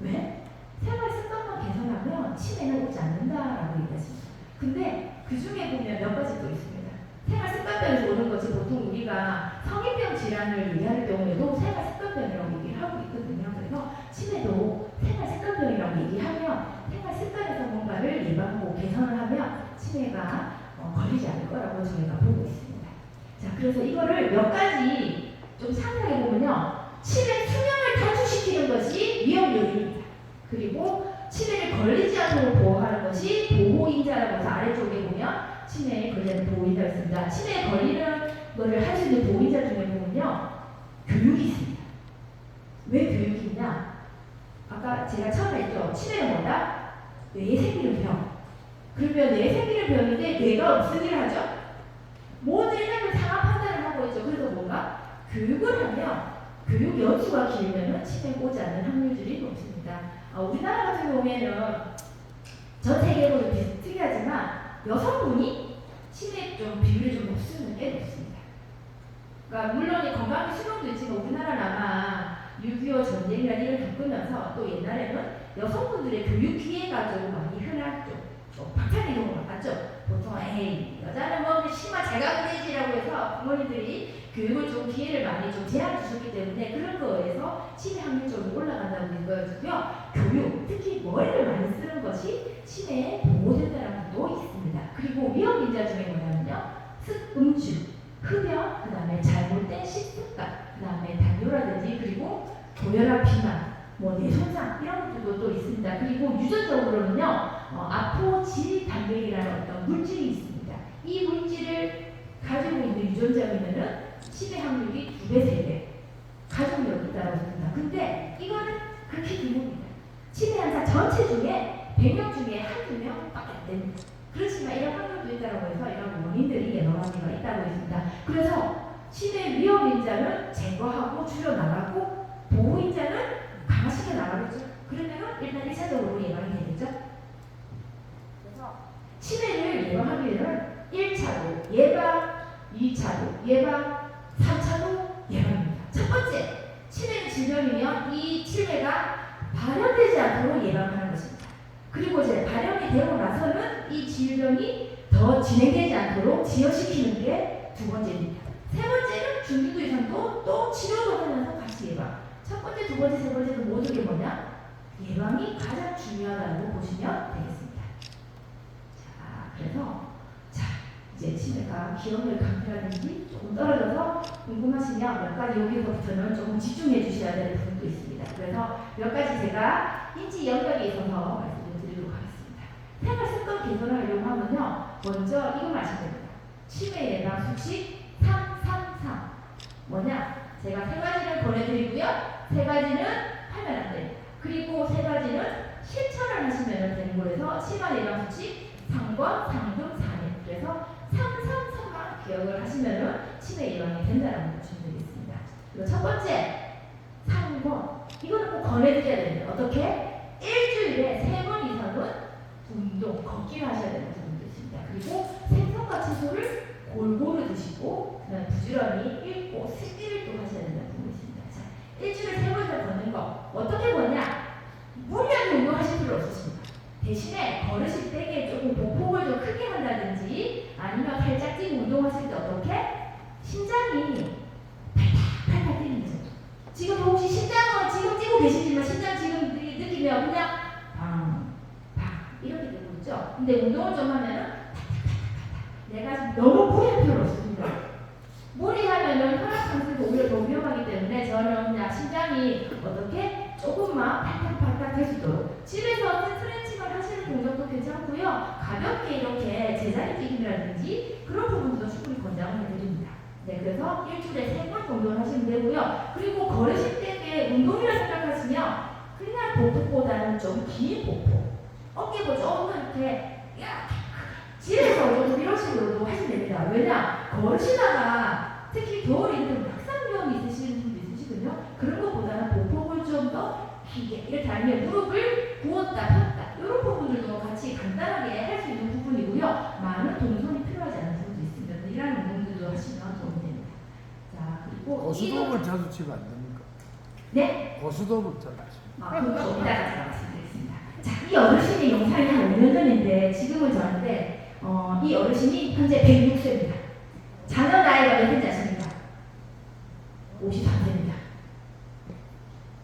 Speaker 1: 왜? 생활 습관만 개선하면 치매는 오지 않는다라고 얘기하십니다. 근데 그 중에 보면 몇 가지 또 있습니다. 생활 습관병에서 오는 것이 보통 우리가 성인병 질환을 얘기할 경우에도 생활 습관병이라고 얘기를 하고 있거든요. 그래서 치매도 생활 습관병이라고 얘기하면 생활 습관에서 뭔가를 예방하고 개선을 하면 치매가 걸리지 않을 거라고 저희가 보고 있습니다. 자, 그래서 이거를 몇 가지 좀 상상해 보면요. 치매 수명을 단축시키는 것이 위험 요인입니다. 그리고 치매를 걸리지 않도록 보호하는 것이 보호인자라고 해서 아래쪽에 보면 치매에 걸리는 보호인자가 있습니다. 치매에 걸리는 거를 할 수 있는 보호인자 중에 보면요, 교육이 있습니다. 왜 교육이 있냐? 아까 제가 처음에 했죠. 치매는 뭐다? 뇌에 생기는 병. 그러면 뇌에 생기는 병인데 뇌가 무슨 일을 하죠? 모든 일을 상황 판단을 하고 있죠. 그래서 뭔가 교육을 하면 교육 연수가 길면은 치매에 오지 않는 확률들이 높습니다. 우리나라 같은 경우에는 전 세계적으로 특이하지만 여성분이 치매 좀 비율이 좀 높으면 꽤 높습니다. 그러니까 물론 이 건강의 수명도 있지만 우리나라는 아마 6.25 전쟁이라는 일을 겪으면서 또 옛날에는 여성분들의 교육 기회가 좀 많이 흔했죠. 박탈된 경우가 많았죠. 보통 에이 여자는 뭐 심한 자가구내지라고 해서 부모님들이 교육을 좀 기회를 많이 좀 제한 주셨기 때문에 그런 거에서 치매 확률이 좀 올라간다고 보여지고요. 교육, 특히 머리를 많이 쓰는 것이 치매에 보호된다는 것도 있습니다. 그리고 위험 인자 중에 뭐냐면요, 음주, 흡연, 그 다음에 잘못된 식습관, 그 다음에 당뇨라든지 그리고 고혈압, 비만, 뇌손상 이런 것들도 또 있습니다. 그리고 유전적으로는요, 아포질 단백이라는 어떤 물질이 있습니다. 이 물질을 가지고 있는 유전자면은 치매 확률이 2배, 3배 가족력이 있다고 합니다. 근데 이거는 극히 드뭅니다. 치매 환자 전체 중에 100명 중에 한두 명밖에 안 됩니다. 그렇지만 이런 확률도 있다고 해서 이런 원인들이 여러 가지가 있다고 했습니다. 그래서 치매 위험인자는 제거하고 줄여나가고 보호인자는 강화시켜 나가겠죠. 그러면 일단 1차적으로 예방이 되겠죠. 그래서 치매를 예방하기 위해서는 1차도 예방, 2차도 예방, 3차도 예방입니다. 첫 번째, 치매는 질병이면 이 치매가 발현되지 않도록 예방하는 것입니다. 그리고 이제 발현이 되고 나서는 이 질병이 더 진행되지 않도록 지연시키는 게 두 번째입니다. 세 번째는 중등도 이상도 또 치료도 하면서 같이 예방. 첫 번째, 두 번째, 세 번째는 모두 게 뭐냐? 예방이 가장 중요하다고 보시면 되겠습니다. 자, 그래서 이제 치매가 기억력 강퇴라든지 조금 떨어져서 궁금하시면 몇 가지 여기서부터는 조금 집중해 주셔야 될 부분도 있습니다. 그래서 몇 가지 제가 인지 영역에 있어서 말씀을 드리도록 하겠습니다. 생활 습관 개선을 하려고 하면요, 먼저 이거 아시면 됩니다. 치매 예방 수칙 333 뭐냐? 제가 세 가지를 보내드리고요. 세 가지는 하면 안 됩니다. 그리고 세 가지는 실천을 하시면 되는 거라서 치매 예방 수칙 3권, 3등, 4년. 그래서 333만 기억을 하시면은 치매 예방이 된다라고 보시면 되겠습니다. 그리고 첫 번째 3권. 이거는 꼭 권해드려야 됩니다. 어떻게? 일주일에 3번 이상은 운동, 걷기를 하셔야 되는 부분도 있습니다. 그리고 생선과 채소를 골고루 드시고 그다음 부지런히 읽고 쓰기를 또 하셔야 된다는 부분이 있습니다. 자, 일주일에 3번 이상 걷는 거 어떻게 걷냐? 무리하게 운동하실 필요 없으십니다. 대신에 걸으실 때 조금 보폭을 좀 크게 한다든지 아니면 살짝 뛰고 운동하실 때 어떻게? 심장이 팔팔 뛰는 거죠. 지금 혹시 심장은 지금 뛰고 계시지만 심장 지금 느끼면 그냥 방 이렇게 되고 있죠. 근데 운동을 좀 하면은 내가 너무 무리할 필요 없습니다. 무리하면은 혈압상승도 오히려 더 위험하기 때문에 저는 그냥 심장이 어떻게 조금만 팔딱팔딱 될 수 있도록 집에서 스트레칭을 하시는 동작도 괜찮고요. 가볍게 이렇게 제자리 뛰기라든지 그런 부분도 충분히 권장을 해드립니다. 네, 그래서 일주일에 3번 정도를 하시면 되고요. 그리고 걸으실 때에 운동이라 생각하시면 그냥 보폭보다는 좀 긴 보폭, 어깨도 조금 이렇게 집에서 조금 이런 식으로도 하시면 됩니다. 왜냐? 걸으시다가 특히 겨울에는 낙상 위험이 있으시는 분도 있으시거든요. 그런 것보다는 보폭을 좀 더 길게 이렇게 아니면 무릎을 구웠다 폈다 이런 부분들도 같이 간단하게 할 수 있는 부분이고요. 많은 동선이 필요하지 않은 부분도 있습니다. 이런 운동들도 하시면 도움이 됩니다. 자, 그리고
Speaker 3: 고수톱을 자주 치면 안 됩니까?
Speaker 1: 네?
Speaker 3: 고수톱을 자주 치면.
Speaker 1: 그거 이따가 말씀드리겠습니다. 자, 이 어르신의 영상이 한 5년 전인데 지금은 저한테 이 어르신이 현재 106세입니다. 자녀 나이가 몇인지 아십니까? 53세입니다.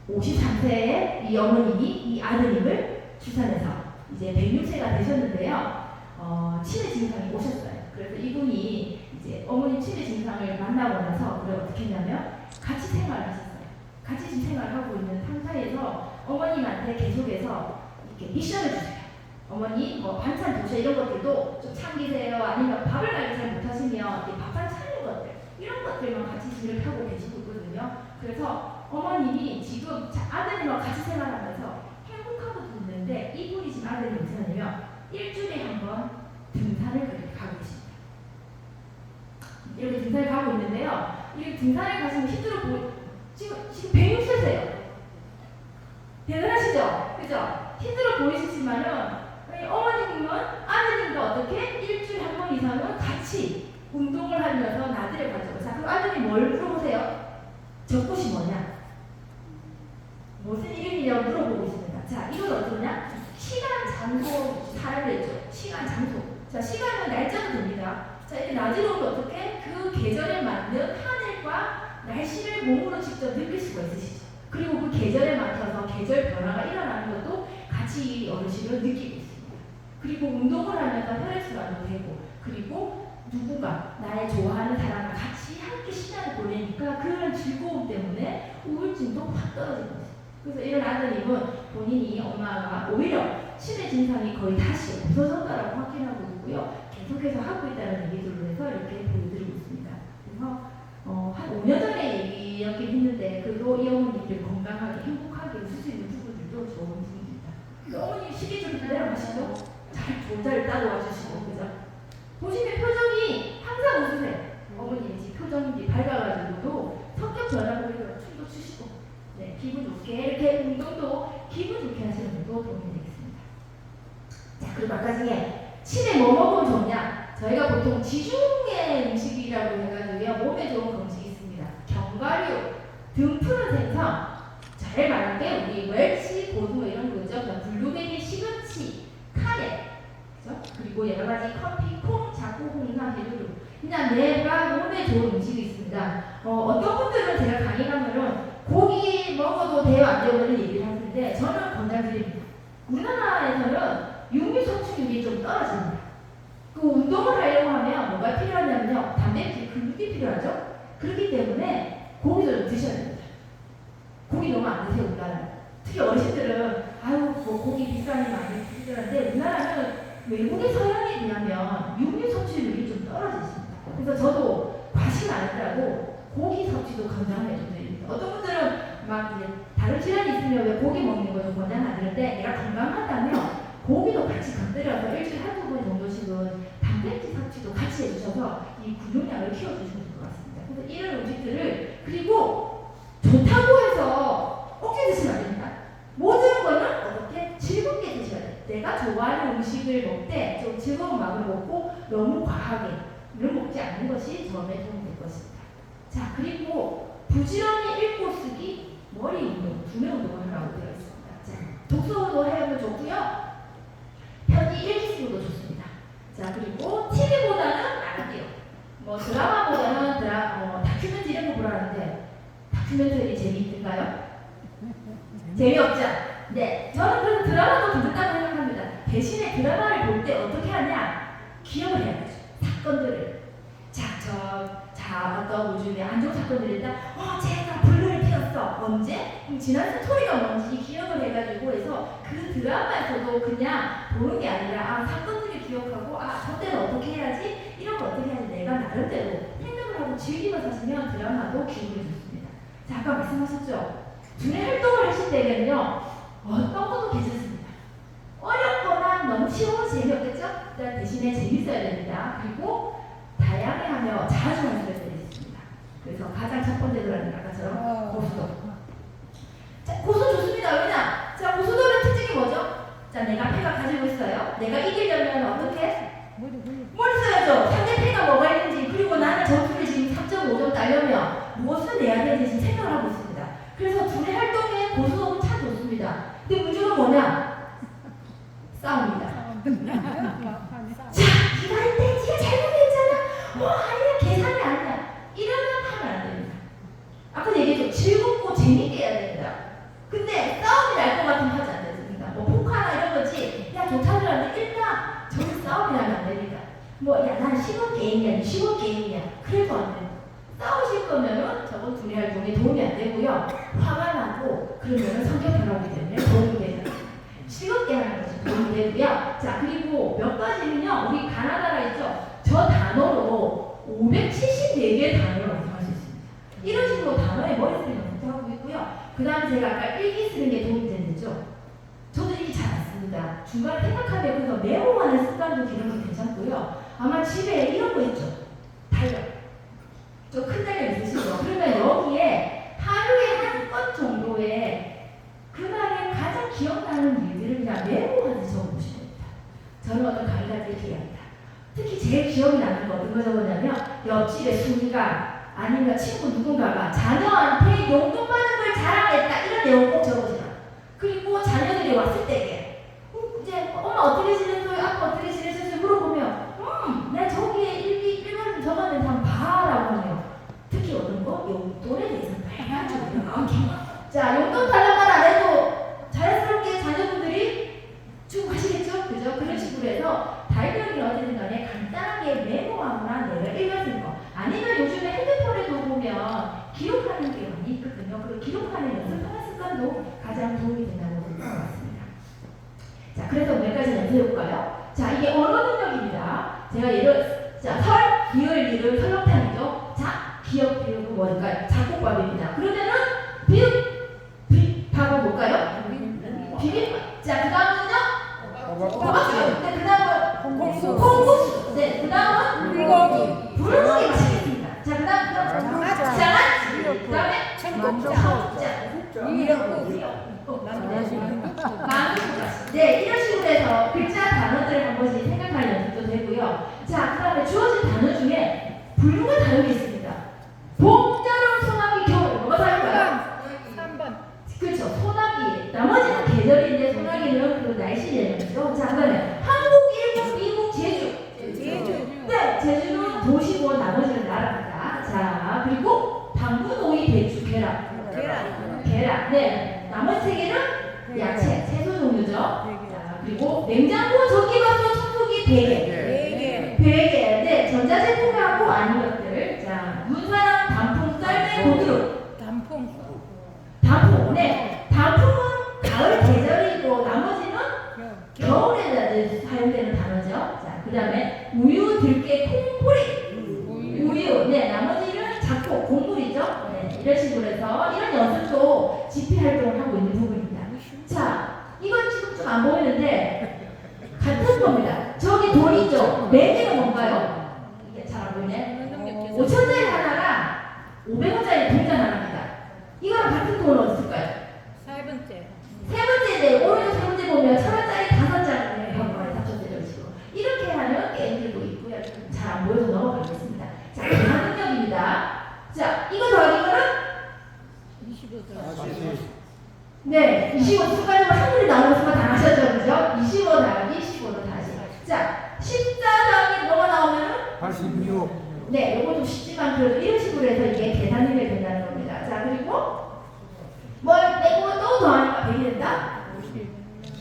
Speaker 1: 53세에 이 어머님이 이 아드님을 출산해서 이제 106세가 되셨는데요. 치매 증상이 오셨어요. 그래서 이분이 이제 어머님 치매 증상을 만나고 나서 그걸 어떻게 했냐면 같이 생활을 하셨어요. 같이 지금 생활하고 있는 상태에서 어머님한테 계속해서 이렇게 미션을 주세요. 어머니 반찬 도시락 이런 것들도 좀 참기세요. 아니면 밥을 말기 잘 못하시면 밥 한 차리는 것들 이런 것들만 같이 일을 하고 계시고 있거든요. 그래서 어머님이 지금 아드님과 같이 생활하면서 행복하고 있는데 이분이 지금 아드님이 어떻게 하냐면 일주일에 한 번 등산을 그렇게 가고 계십니다. 이렇게 등산을 가고 있는데요. 이렇게 등산을 가시면 힘들어 지금 106세세요. 대단하시죠? 그죠? 힘들어 보이시지만은 어머님은 아드님과 어떻게 일주일에 한 번 이상은 같이 운동을 하면서 나들이 가죠. 자, 그럼 아드님 뭘 물어보세요? 젖꽃이 뭐냐? 무슨 이름이냐고 물어보고 있습니다. 자, 이건 어떠냐? 시간, 장소, 사람을 했죠. 시간, 장소. 자, 시간은 날짜도 됩니다. 자, 이렇게 나들어오면 어떻게 그 계절에 맞는 하늘과 날씨를 몸으로 직접 느낄 수가 있으시죠. 그리고 그 계절에 맞춰서 계절 변화가 일어나는 것도 같이 어르신을 느끼고 있습니다. 그리고 운동을 하면서 혈액순환도 되고, 그리고 누군가 나의 좋아하는 사람과 같이 함께 시간을 보내니까 그런 즐거움 때문에 우울증도 확 떨어지는 거죠. 그래서 이런 아드님은 본인이 엄마가 오히려 치매 증상이 거의 다시 없어졌다라고 확인하고 있고요. 계속해서 하고 있다는 얘기들로 해서 이렇게 보여드리고 있습니다. 그래서 한 5년 전에 얘기하긴 했는데 그래도 이 어머니들 건강하게 행복하게 웃을 수 있는 부분들도 좋은 분입니다. 어머니 시기적으로 내려가시죠? 잘 따라와 주시고, 그죠? 보시면 표정이 항상 웃으세요. 어머니 지금 표정이 밝아가지고도 성격 변화 보이더라도 춤도 추시고, 네, 기분 좋게 이렇게 운동도 기분 좋게 하시는 것도 도움이 되겠습니다. 자, 그리고 아까 중에 치매 뭐 먹으면 좋냐? 저희가 보통 지중해 음식이라고 해가지고요, 몸에 좋은 음식이 있습니다. 견과류, 등 푸른 생선, 잘 말한 게 우리 멸치, 고등어 이런 거죠. 블루베리, 시금치, 카레, 그죠? 그리고 여러 가지 커피, 콩, 자꾸, 홍삼, 해조류. 그냥 내가 몸에 좋은 음식이 있습니다. 어떤 분들은 제가 강의 가면은 고기 먹어도 돼요, 안 돼요? 이런 얘기를 하는데 저는 권장드립니다. 우리나라에서는 육류 섭취율이 좀 떨어집니다. 그 운동을 하려고 하면 뭐가 필요하냐면요, 단백질, 근육이 필요하죠. 그렇기 때문에 고기를 좀 드셔야 됩니다. 고기 너무 안 드세요, 우리나라는. 특히 어르신들은 아유 뭐 고기 비싸니 많이 드시는데 우리나라는 외국의 서양에 비하면 육류 섭취율이 좀 떨어지십니다. 그래서 저도 과식 안 하더라도 고기 섭취도 권장해 드립니다. 어떤 분들은 막 이제 다른 질환이 있으면 왜 고기 먹는 거 좀 권장 안 드는데 내가 건강하다면 고기도 같이 건드려서 일주일에 한두 번 정도씩은 단백질 섭취도 같이 해주셔서 이 근육량을 키워주시면 될 것 같습니다. 그래서 이런 음식들을 그리고 좋다고 해서 억지로 드시면 안 됩니다. 모든 거는 어떻게 즐겁게 드셔야 돼요. 내가 좋아하는 음식을 먹을 때 좀 즐거운 마음을 먹고 너무 과하게 를 먹지 않는 것이 점에 도움이 될 것입니다. 자, 그리고 부지런히 읽고 쓰기, 머리 운동, 두뇌 운동을 하라고 되어 있습니다. 자, 독서도 해보면 좋고요. 편지 일기 쓰기도 좋습니다. 자, 그리고 TV보다는 라디오, 뭐 드라마보다는 다큐멘터리 이런 거 보라는데 다큐멘터리 재미있을까요? 재미없죠? 네, 저는 그래서 드라마도 좋다고 생각합니다. 대신에 드라마를 볼 때 어떻게 하냐? 기억을 해야 되죠. 사건들을. 어떤 요즘에 안 좋은 사건들이 일단 제가 불을 피웠어. 언제? 그럼 지난 스토리가 뭔지 기억을 해가지고 해서 그 드라마에서도 그냥 보는 게 아니라 사건들을 기억하고 저 때는 어떻게 해야지? 이런 거 어떻게 해야지? 내가 나름대로 생각을 하고 즐기면서 하시면 드라마도 기분이 좋습니다. 자, 아까 말씀하셨죠? 두뇌 활동을 하실 때는요, 어떤 것도 괜찮습니다. 어렵거나 너무 쉬운 재미없겠죠? 일단 대신에 재밌어야 됩니다. 그리고 다양해하며 자주 하셔야 되겠습니다. 그래서 가장 첫 번째 들어가는 아까처럼 고수도. 자, 고수 좋습니다. 왜냐? 자, 고수도의 특징이 뭐죠? 자, 내가 패가 가지고 있어요. 내가 이기려면 어떻게? 뭘 써야죠? 상대패가 뭐가 있는지, 그리고 나는 점수를 지금 3.5점 따려면 무엇을 내야 되는지 지금 생각을 하고 있습니다. 그래서 두뇌 활동에 고수도는 참 좋습니다. 근데 문제는 뭐냐? 싸움입니다. 자, 기다릴 때 지가 잘못했잖아. 아니야, 계산이 아니야. 이러면 하면 안 됩니다. 아까 얘기했죠. 즐겁고 재밌게 해야 됩니다. 근데 싸움이 날 것 같으면 하지 않습니다. 뭐 포카나 이런 거지. 야, 좋다고 하는데 일단 저는 싸움이 나면 안 됩니다. 난 시골 게임이야, 시골 게임이야. 그래도 안 돼요. 싸우실 거면은 저건 두뇌 활동에 도움이 안 되고요. 화가 나고 그러면은 성격 변화하기 때문에 도움이 되는 거죠. 즐겁게 하는 것이 도움이 되고요. 자, 그리고 몇 가지는요. 우리 가나다라 있죠. 저 단어로 574개의 단어를 중간에 생각하면 그래서 메모하는 습관도 기르면 괜찮고요. 아마 집에 이런 거 있죠. 달력. 좀 큰 달력 있으시죠? 그러면 여기에 하루에 한 건 정도의 그날에 가장 기억나는 일들을 그냥 메모하듯이 적어보시면 됩니다. 저는 어떤 가이드를 기억합니다. 특히 제일 기억이 나는 거 어떤 거 적었냐면 옆집에 순이가 아니면 친구 누군가가 자녀한테 용돈 받은 걸 자랑했다 이런 내용 꼭 적어주라. 그리고 자녀들이 왔을 때에 이제 엄마 어떻게 지냈어요? 아빠 어떻게 지내셨어요? 물어보면 나 저기에 일기를 적었는데 한번 봐라고 하네요. 특히 어떤 거? 용돈에 대해서 빨간색으로 자, 용돈 달라고 말 안 해도 자연스럽게 자녀분들이 쭉 하시겠죠? 그죠? 그런 식으로 해서 달력이 어디든 간에 간단하게 메모하거나 내가 읽었는 거 아니면 요즘에 핸드폰에도 보면 기록하는 게 많이 있거든요. 그 기록하는 연습하는 습관도 가장 도움이 된다고 볼 것 같습니다. 자, 그래서 몇 가지 연습해볼까요? 자, 이게 언어 능력입니다. 제가 예를 자, 설, 기을, 리을, 설렁탕이죠. 자, 기억, 비읍은 뭘까요? 작곡밥입니다. 그러면은 비읍, 비밥을 볼까요? 비빔밥. 자, 그 다음은요? 호박죽. 네, 그 다음은 콩국수. 네, 그 다음은 불고기. 불고기 맛있겠습니다. 자, 그 다음 장아찌. 그 다음에 청국장. 네, 이런 식으로 해서 글자 단어들을 한 번씩 생각할 연습도 되고요. 자, 그 다음에 주어진 단어 중에 분류가 다르게 있습니다. 봄, 여름, 소나기, 겨울. 뭐가 다를까요?
Speaker 2: 3번.
Speaker 1: 그렇죠. 소나기. 나머지는 계절인데 소나기는 그 날씨 예정이죠. 자, 그러면 한국, 일본, 미국, 제주. 네, 제주는 도시고 나머지는 나라입니다. 자, 그리고 당근, 오이, 배추, 계란. 네, 나머지 세 개는 야채, 채소 종류죠. 자, 그리고 냉장고, 전기밥솥, 청소기, 베개. 네, 전자제품하고 아닌 것들. 자, 문사랑, 단풍, 썰매, 고드름. 단풍. 네, 단풍은 가을 계절이고 나머지는 겨울에 사용되는 단어죠. 자, 그 다음에 우유, 들깨, 콩뿌리. 우유. 네, 나머지는 작곡, 곡물이죠. 네, 이런 식으로 해서 이런 연습도 집필 활동을 하고 있는 부분입니다. 자, 이건 지금 좀 안 보이는데 같은 겁니다. 저기 돌이죠. 매개는 뭔가요? 이게 잘 안 보이네. 5천짜리 하나랑 500원짜리 동전 하나입니다. 이거랑 같은 돈은 어디 있을까요? 세 번째인데 오른쪽 세 번째 보면 1,000원짜리 5장을 한번에 답변드리는 식으로 이렇게 하는 게임들도 있고요. 잘 안 보여서 넘어가겠습니다. 자, 계산 능력입니다. 자, 이거 더하기 이거는
Speaker 2: 25.
Speaker 1: 네, 25 순간적으로 한글이 나오는 순간 다 하셨죠, 그죠? 25 더하기 15로 다시. 자, 14 더하기 뭐가 나오면은
Speaker 3: 86.
Speaker 1: 네, 요거 좀 쉽지만 그래도 이런 식으로 해서 이게 계산이 된다는 겁니다. 자, 그리고 뭘 빼고 또 더하니까 100이 된다?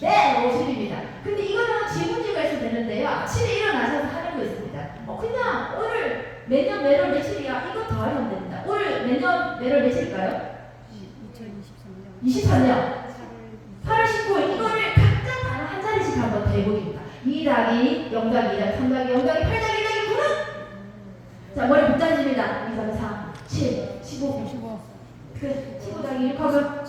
Speaker 1: 네, 50입니다. 근데 이거는 지문지가 있어도 되는데요. 아침에 일어나셔서 하는 거 있습니다. 그냥 오늘 매년 매월 며칠이야? 이거 더하면 됩니다. 오늘 매년 매월 며칠일까요? 23년 8월 19일 이거를 각자 단어 한 자리씩 한번 더 해보겠습니다. 2 더하기 0 더하기 2 더하기 3 더하기 0 더하기 8 더하기 1 더하기 9는 자, 머리 복잡해집니다. 2, 3, 4, 7, 15 그 15 더하기 6 하면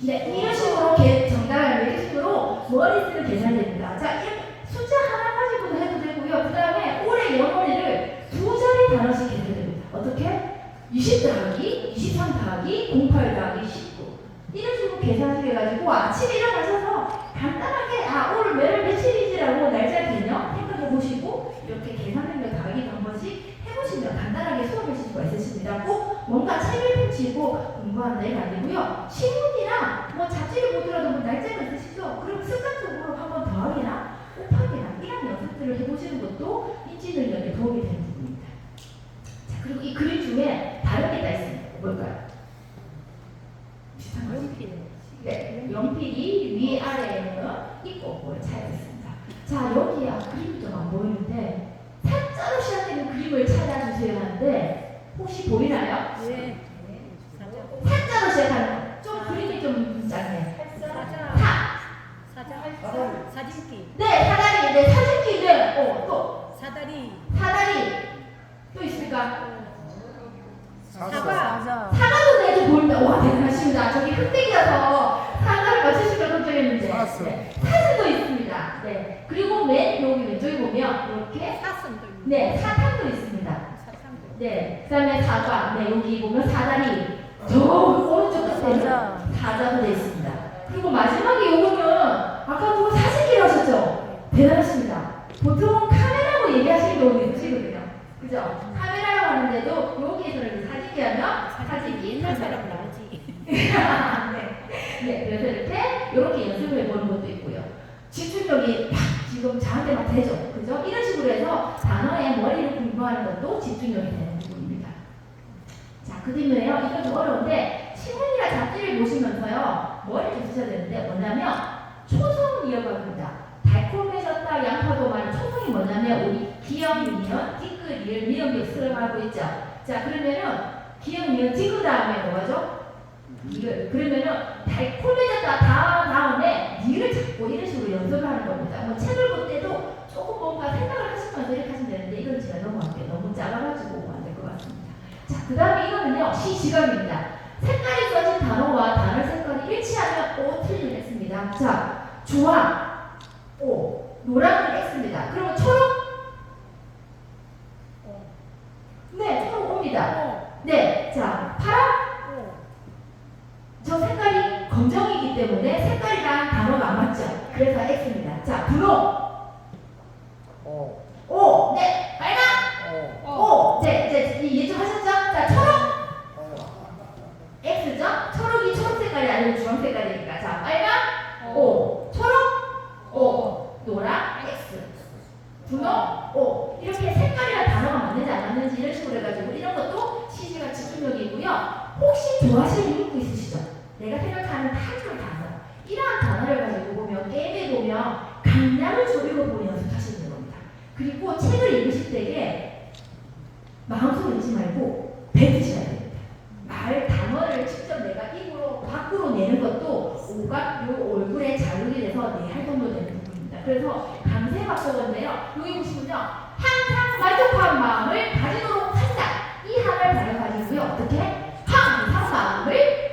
Speaker 1: 네, 이런 식으로 정답을 이런 식으로 머리 쓰는 계산이 됩니다. 자, 이렇게 숫자 하나 가지고도 해도 되고요. 그 다음에 올해 연월일을 2자리 단어씩 해도 됩니다. 어떻게? 20 더하기 23 더하기 08 더하기 19 이런 식으로 계산해가지고 아침에 일어나셔서 간단하게 오늘 매월 며칠이지라고 날짜 개념 생각해보시고 이렇게 계산 능력 더하기도 한 번씩 해보시면 간단하게 수업하실 수가 있으십니다. 꼭 뭔가 책을 펼치고 공부하는 애가 아니고요. 신문이나 뭐 잡지를 보더라도 뭐 날짜가 있으시죠? 그럼 습관적으로 한번 더하기나 곱하기나 이런 연습들을 해보시는 것도 인지 능력에 도움이 되는 부분입니다. 자, 그리고 이 그림 중에 다른 게 다 있습니다. 뭘까요? 비슷한 거죠? 네, 연필이 위아래에는 있고 뭘 찾았습니다. 자, 여기에 그림이 좀 안 보이는데 사자로 시작되는 그림을 찾아주세요 하는데 혹시 보이나요?
Speaker 2: 네.
Speaker 1: 사자로 시작하는 거. 좀 그림이 좀 작네.
Speaker 2: 사진기.
Speaker 1: 네, 사다리. 네, 사진기. 네, 또
Speaker 2: 사다리.
Speaker 1: 또 있습니까?
Speaker 2: 사과.
Speaker 1: 사과도 내도 보인다. 와, 대단하십니다. 저기 흑백이어서 사과를 맞추시면 걱정했는데.
Speaker 3: 사슴.
Speaker 1: 네. 네. 그리고 맨 여기 왼쪽에 보면 이렇게
Speaker 2: 사슴도 있고.
Speaker 1: 네, 사탕도 있습니다.
Speaker 2: 사탕도.
Speaker 1: 네. 그다음에 사과. 네, 여기 보면 사다리. 저 오른쪽 끝에는 사자도 되어 있습니다. 그리고 마지막에 요거는 아까 누구 사진기를 하셨죠? 대단하십니다. 보통 카메라고 얘기하시는 경우도 있으시거든요. 그죠? 카메라라고 하는데도 여기에서는 사진기 하면 사진기
Speaker 2: 옛날 사람 나지.
Speaker 1: 네, 그래서 이렇게 연습을 해보는 것도 있고요. 집중력이 막 지금 저한테 막 되죠. 그죠? 이런 식으로 해서 단어의 머리를 공부하는 것도 집중력이 되는 부분입니다. 자, 그 뒷면에요. 이건 좀 어려운데 신문이나 잡지를 보시면서요. 머리를 쓰셔야 되는데 뭐냐면 초성 이어갑니다. 달콤해졌다 양파도 많은 초성이 뭐냐면 우리 기역, 미연, 티끌, 리을, 미연, 격수를 말하고 있죠. 자, 그러면은 기역, 미연, 티끌 다음에 뭐가죠? 이걸 그러면은 달콤해졌다 다음에 니를 잡고 이런 식으로 연습을 하는 겁니다. 뭐 책을 볼 때도 조금 뭔가 생각을 하시면서 이렇게 하시면 되는데 이건 제가 넘어갈게요. 너무 작아가지고 안 될 것 같습니다. 자, 그 다음에 이거는요 시지각입니다. 색깔이 써진 단어와 단어 색깔이 일치하면 O 틀리는 X입니다. 자, 주황 O, 노랑은 X입니다. 그러면 초록 네, 초록 O입니다. 네, 자, 파랑 저 색깔이 검정이기 때문에 색깔이랑 단어가 안 맞죠? 그래서 X입니다. 자, 분홍. 오. 네. 빨강. 오. 네. 이제 예측하셨죠? 자, 초록. X죠? 초록이 초록 색깔이 아니고 주황 색깔이니까. 자, 빨강. 오. 초록. 오. 노랑. X. 분홍. 오. 이렇게 색깔이랑 단어가 맞는지 안 맞는지 이런 식으로 해가지고 이런 것도 시지가 집중력이고요. 혹시 좋아하시는 문구 있으시죠? 내가 생각하는 타이틀 단어 이러한 단어를 가지고 보면 게임에 보면 강약을 줄이고 보는 연습하시는 겁니다. 그리고 책을 읽으실 때에 마음속에 읽지 말고 뱉으셔야 됩니다. 말 단어를 직접 내가 입으로 밖으로 내는 것도 오각 요 얼굴에 자극이 돼서 내 활동도 되는 부분입니다. 그래서 강세막 적었는데요. 여기 보시면요. 항상 만족한 마음을 가지도록 한다. 이 한을 발음하시고요. 어떻게? 항상 마음을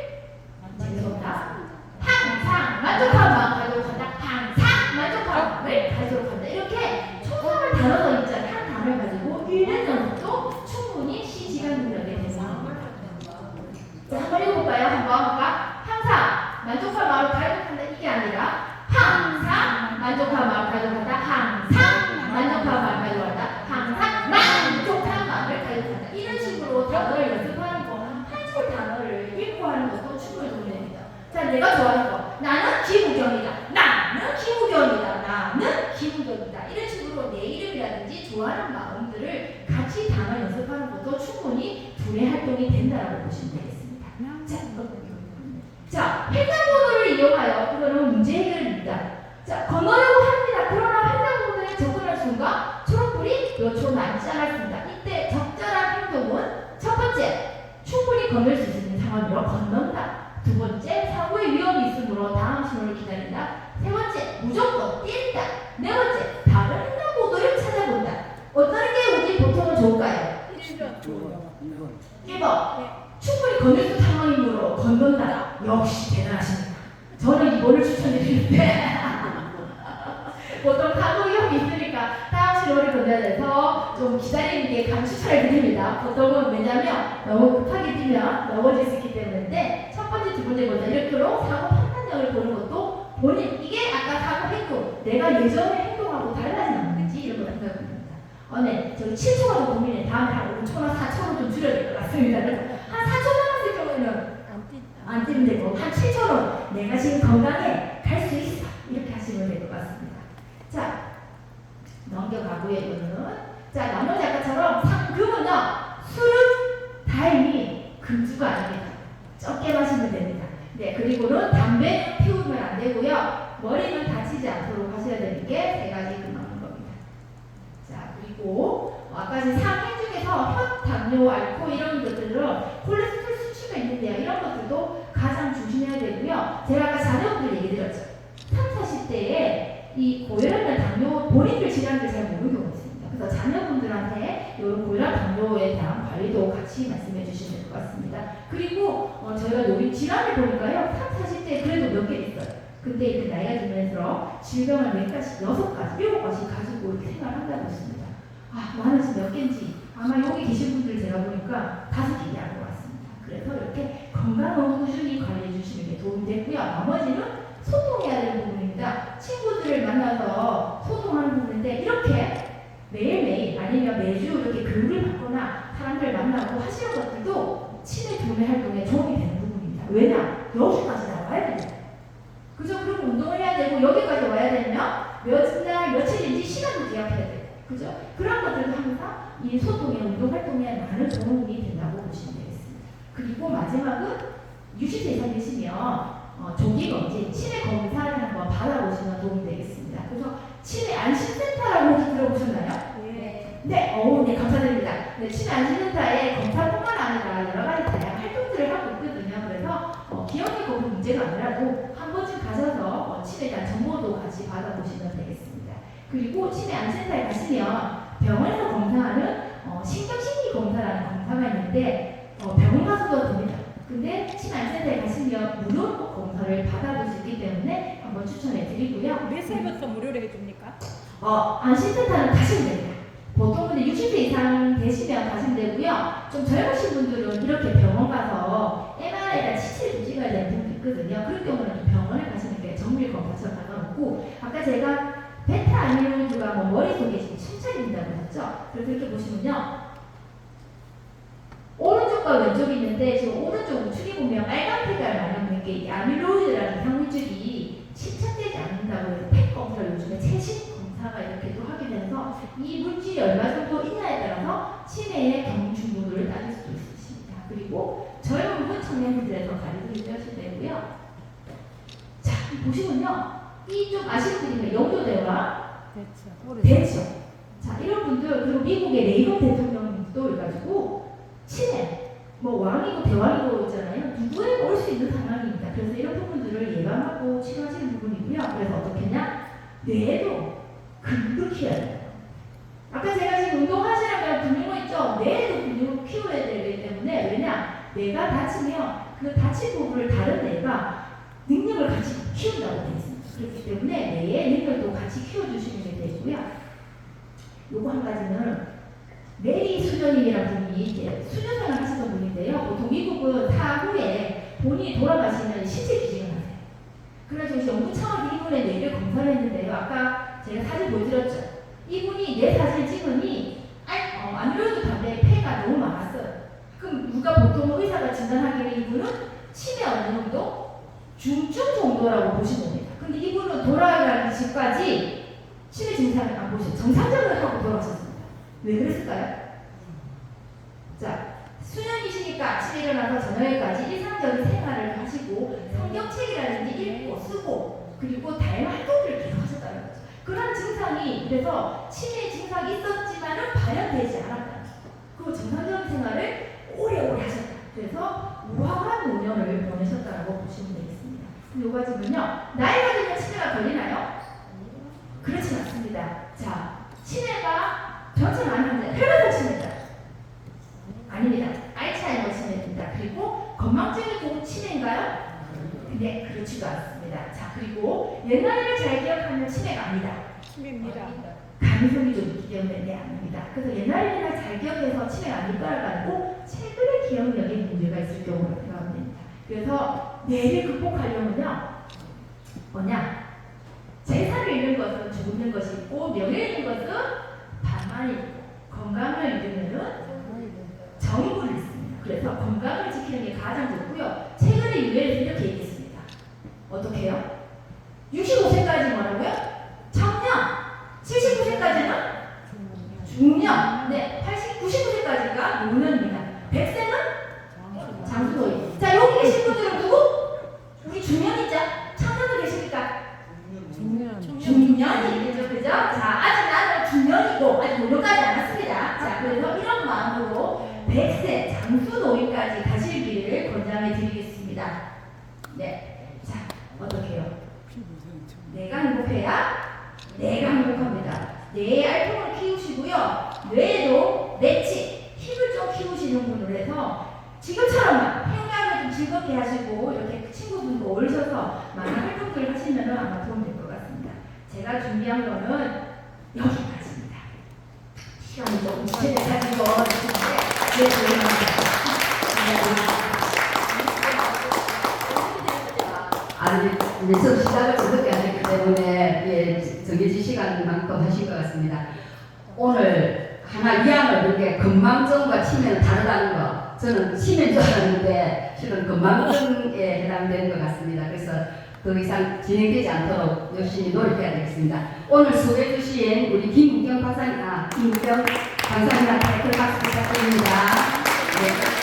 Speaker 1: 항상 만족한 마음 가지도록 한다. 항상 만족한 마음을 가지도록 한다. 이렇게 초성을 단어가 있잖아요. 한 단어를 가지고 읽는 연습도 충분히 시지각 능력이 되는 겁니다. 자, 한번 읽어볼까요? 한번 항상 만족한 마음을 가지도록 한다. 이게 아니라 항상 만족한 마음을 가지도록 한다. 항상 만족한 마음을 가지도록 한다. 항상 만족한 마음을 가지도록 한다. 이런 식으로 단어를 연습하는 거, 한 줄 단어를 읽고 하는 것도 충분히 도움이 됩니다. 자, 내가 좋아하는 거. 나는 김우경이다. 나는 김우경이다. 나는 김우경이다. 이런 식으로 내 이름이라든지 좋아하는 마음들을 같이 단어 연습하는 것도 충분히 두뇌 활동이 된다라고 보시면 되겠습니다. 자, 횡단보도를 이용하여 그거는 문제 해결입니다. 자, 건너려고 합니다. 그러나 횡단보도에 접근할 순간 초록불이 몇 초 남지 않았습니다. 이때 적절한 행동은 첫 번째, 충분히 건널 수 있는 상황으로 건넌다. 두 번째, 사고의 위험이 있으므로 다음 신호를 기다린다. 세 번째, 무조건 뛴다. 네 번째, 다른 횡단보도를 찾아본다. 어떤 게 우리 보통은 좋을까요? 1번, 충분히 건널 수 있는 상황이므로 건넌다. 역시 대단하십니다. 저는 이거를 추천드리는데 보통 사고 위험이 있으니까 다음 신호를 건너야 돼서 좀 기다리는 게 추천을 드립니다. 보통은 왜냐면 너무 급하게 뛰면 넘어질 수 있기 때문인데 첫 번째, 두 번째보다 이렇게로 사고 판단력을 보는 것도 본인 이게 아까 사고 행동 내가 예전에 행동하고 달라진 않는지 이런 걸 생각합니다. 네, 저기 7초가 더 고민해. 다음에 한 5초나 4초로 좀 줄여야 될 것 같습니다. 한 4초 남았을 경우에는 안 뛰면 되고 한 7초로 내가 지금 건강해 갈 수 있어 이렇게 하시면 될 것 같습니다. 자, 넘겨가고요. 이거는 자, 남녀 작가처럼 상금은요 술은 다행히 금주가 아닙니다. 적게 마시면 됩니다. 네, 그리고는 담배 피우면 안 되고요. 머리는 다치지 않도록 하셔야 되는 게 3가지 금하는 겁니다. 자, 그리고 아까 제 상행 중에서 혈, 당뇨, 알코올 이런 것들은 콜레스테롤 수치가 있는데요. 이런 것들도 가장 조심해야 되고요. 제가 아까 자녀분들 얘기 드렸죠. 30, 40대에 이 고혈압이나 당뇨 본인들 질환을 잘 모르는 경우가 있습니다. 그래서 자녀분들한테 이런 고혈압, 당뇨에 대한 관리도 같이 말씀해 주시면 될 것 같습니다. 그리고 저희가 여기 질환을 보니까요. 30, 40대 그래도 몇 개 있어요. 근데 이렇게 나이가 들면서 되고요. 질병을 몇 가지, 6가지, 7가지 가지고 이렇게 생활한다고 했습니다. 아, 나는 지금 몇 개인지 아마 여기 계신 분들 제가 보니까 5개 알 것 같습니다. 그래서 이렇게 건강을 꾸준히 관리해 주시는 게 도움이 됐고요. 나머지는 소통해야 되는 부분입니다. 친구들을 만나서 소통하는 부분인데 이렇게 매일매일 아니면 매주 이렇게 교육을 받거나 사람들을 만나고 하시는 것들도 치매 교내 활동에 도움이 되는 부분입니다. 왜냐? 여기까지 나와야 됩니다. 그죠? 그리고 운동을 해야 되고 여기까지 와야 되면 몇 날, 며칠인지 시간도 계약해야 돼요. 그죠? 그런 것들도 항상 이 소통에, 운동 활동에 많은 도움이 된다고 보시면 되겠습니다. 그리고 마지막은 60세 이상 되시면 조기 검진, 치매 검사를 한번 받아보시면 도움이 되겠습니다. 그래서 치매 안심센터라고 혹시 들어보셨나요?
Speaker 2: 네.
Speaker 1: 네, 네, 감사드립니다. 네, 치매 안심센터에 검사뿐만 아니라 여러 가지 다양한 활동들을 하고 있거든요. 그래서 기억이 꼭 문제가 아니라도 한 번쯤 가셔서 치매에 대한 정보도 같이 받아보시면 되겠습니다. 그리고 치매 안심센터에 가시면 병원에서 검사하는 신경심리 검사라는 검사가 있는데 병원 가서도 됩니다. 근데 치매 안심센터에 가시면 무료로 검사를 받아볼 수 있기 때문에 한번 추천해 드리고요.
Speaker 2: 몇 살부터 무료로 해줍니까?
Speaker 1: 안심센터는 가시면 됩니다. 보통 근데 60세 이상 되시면 가시면 되고요. 좀 젊으신 분들은 이렇게 병원 가서 MRI나 CT를 찍어야 되는 분도 있거든요. 그런 경우는 좀 병원에 가시는 게 정밀 검사처럼 상관없고, 아까 제가 베타 아밀로이드가 머릿속에 지금 침착이 된다고 했죠. 그래서 이렇게 보시면요. 오른쪽과 왼쪽이 있는데 지금 오른쪽 우측에 보면 빨간 색깔 많이 있는 게 아밀로이드라는 향물질이 침착되지 않는다고 해서 팩 검사를 요즘에 최신 검사가 이렇게 또 하게 되면서 이 물질이 얼마 정도 있냐에 따라서 치매의 경중도를 따질 수도 있습니다. 그리고 젊은 청년들에서 가리기 하시면 되고요. 자, 보시면요. 이 좀 아시는 분이면 영조대와 대처. 자, 이런 분들, 그리고 미국의 레이건 대통령도 해가지고 치매, 왕이고 대왕이고 있잖아요. 누구에게 올 수 있는 상황입니다. 그래서 이런 부분들을 예방하고 치료하시는 부분이고요. 그래서 어떻게 했냐? 뇌도 근육을 키워야 돼요. 아까 제가 지금 운동하시라고 근육을 있죠? 뇌도 근육을 키워야 되기 때문에, 왜냐? 뇌가 다치면 그 다친 부분을 다른 뇌가 능력을 같이 키운다고 되어 있습니다. 그렇기 때문에 뇌의 능력도 같이 키워주시는 게 되고요. 요거 한 가지는 메리 수녀님이라는 분이 이제 수녀생활 하시던 분인데요. 보통 미국은 사후에 본인이 돌아가시면 신체 기증을 하세요. 그래서 이제 연구 차원 이분의 뇌를 검사를 했는데요. 아까 제가 사진 보여드렸죠. 이분이 뇌 사진을 찍으니 아밀로이드 담배에 폐가 너무 많았어요. 그럼 누가 보통 의사가 진단하기를 이분은 치매 어느 정도? 중증 정도라고 보시면 됩니다. 근데 이분은 돌아가기 전까지 치매 증상을 안 보시고 정상적으로 하고 돌아가셨습니다. 왜 그랬을까요? 자, 수년이시니까 아침에 일어나서 저녁에까지 일상적인 생활을 하시고 성경책이라든지 읽고 쓰고 그리고 다양한 활동들을 계속 하셨다는 거죠. 그런 증상이 그래서 치매 증상이 있었지만은 발현되지 않았다. 그리고 정상적인 생활을 오래오래 하셨다. 그래서 무한한 노년을 보내셨다고 보시면 되겠습니다. 요 가지는요, 나이가 들면 치매가 걸리나요? 그렇진 않습니다. 자, 치매가 전체 많은 환자, 혈관성 치매다. 아닙니다. 알츠하이머 치매입니다. 그리고 건망증이 치매인가요? 네, 그렇지도 않습니다. 자, 그리고 옛날을 잘 기억하면 치매가 아니다.
Speaker 2: 치매입니다.
Speaker 1: 감성이 좀 있기 때문에 네, 아닙니다. 그래서 옛날을 잘 기억해서 치매가 아닐 거라고 알고 최근에 기억력에 문제가 있을 경우를 생각하면 됩니다. 그래서 뇌를 극복하려면요, 뭐냐? 재산을 잃는 것은 죽는 것이 있고 명예를 잃는 것은 반만이 있고 건강을 잃으면은 정의를 잃습니다. 그래서 건강을 지키는 게 가장 좋고요. 최근에 유엔에서 이렇게 얘기했습니다. 어떻게 해요? 65세까지 뭐라고요? 청년. 79세까지는 중년. 네, 99세까지가 노년입니다. 100세는 장수노인. 자, 여기 계신 분들은 누구? 우리 중년이죠? 청년도 계십니까? 중년이겠죠, 그죠? 자, 아직 나는 중년이고 아직 노년까지 안 왔습니다. 자, 그래서 이런 마음으로 100세 장수 노인까지 가시기를 권장해 드리겠습니다. 네, 자, 어떻게 해요? 내가 행복해야 내가 행복합니다. 뇌의 알통을 키우시고요. 뇌에도 내치, 힘을 좀 키우시는 분으로 해서 지금처럼 생각을 좀 즐겁게 하시고 이렇게 친구분과 어울리셔서 많은 활동들을 하시면 아마 도움이 될 것 같습니다. 준비한 거는 여기까지입니다. 시간이 조금 지체돼가지고 네,
Speaker 4: 아직 이제 수업 시작을 저녁에 안 했기 때문에 예, 정해진 시간만큼 하신 것 같습니다. 오늘 하나 이양을 본게 건망증과 치매는 다르다는 거 저는 치매인 줄 알았는데 실은 건망증에 해당되는 것 같습니다. 그래서 더 이상 진행되지 않도록 열심히 노력해야 되겠습니다. 오늘 수고해 주신 우리 김우경 박사님, 김우경 강사님한테 큰 박수 부탁드립니다. 네.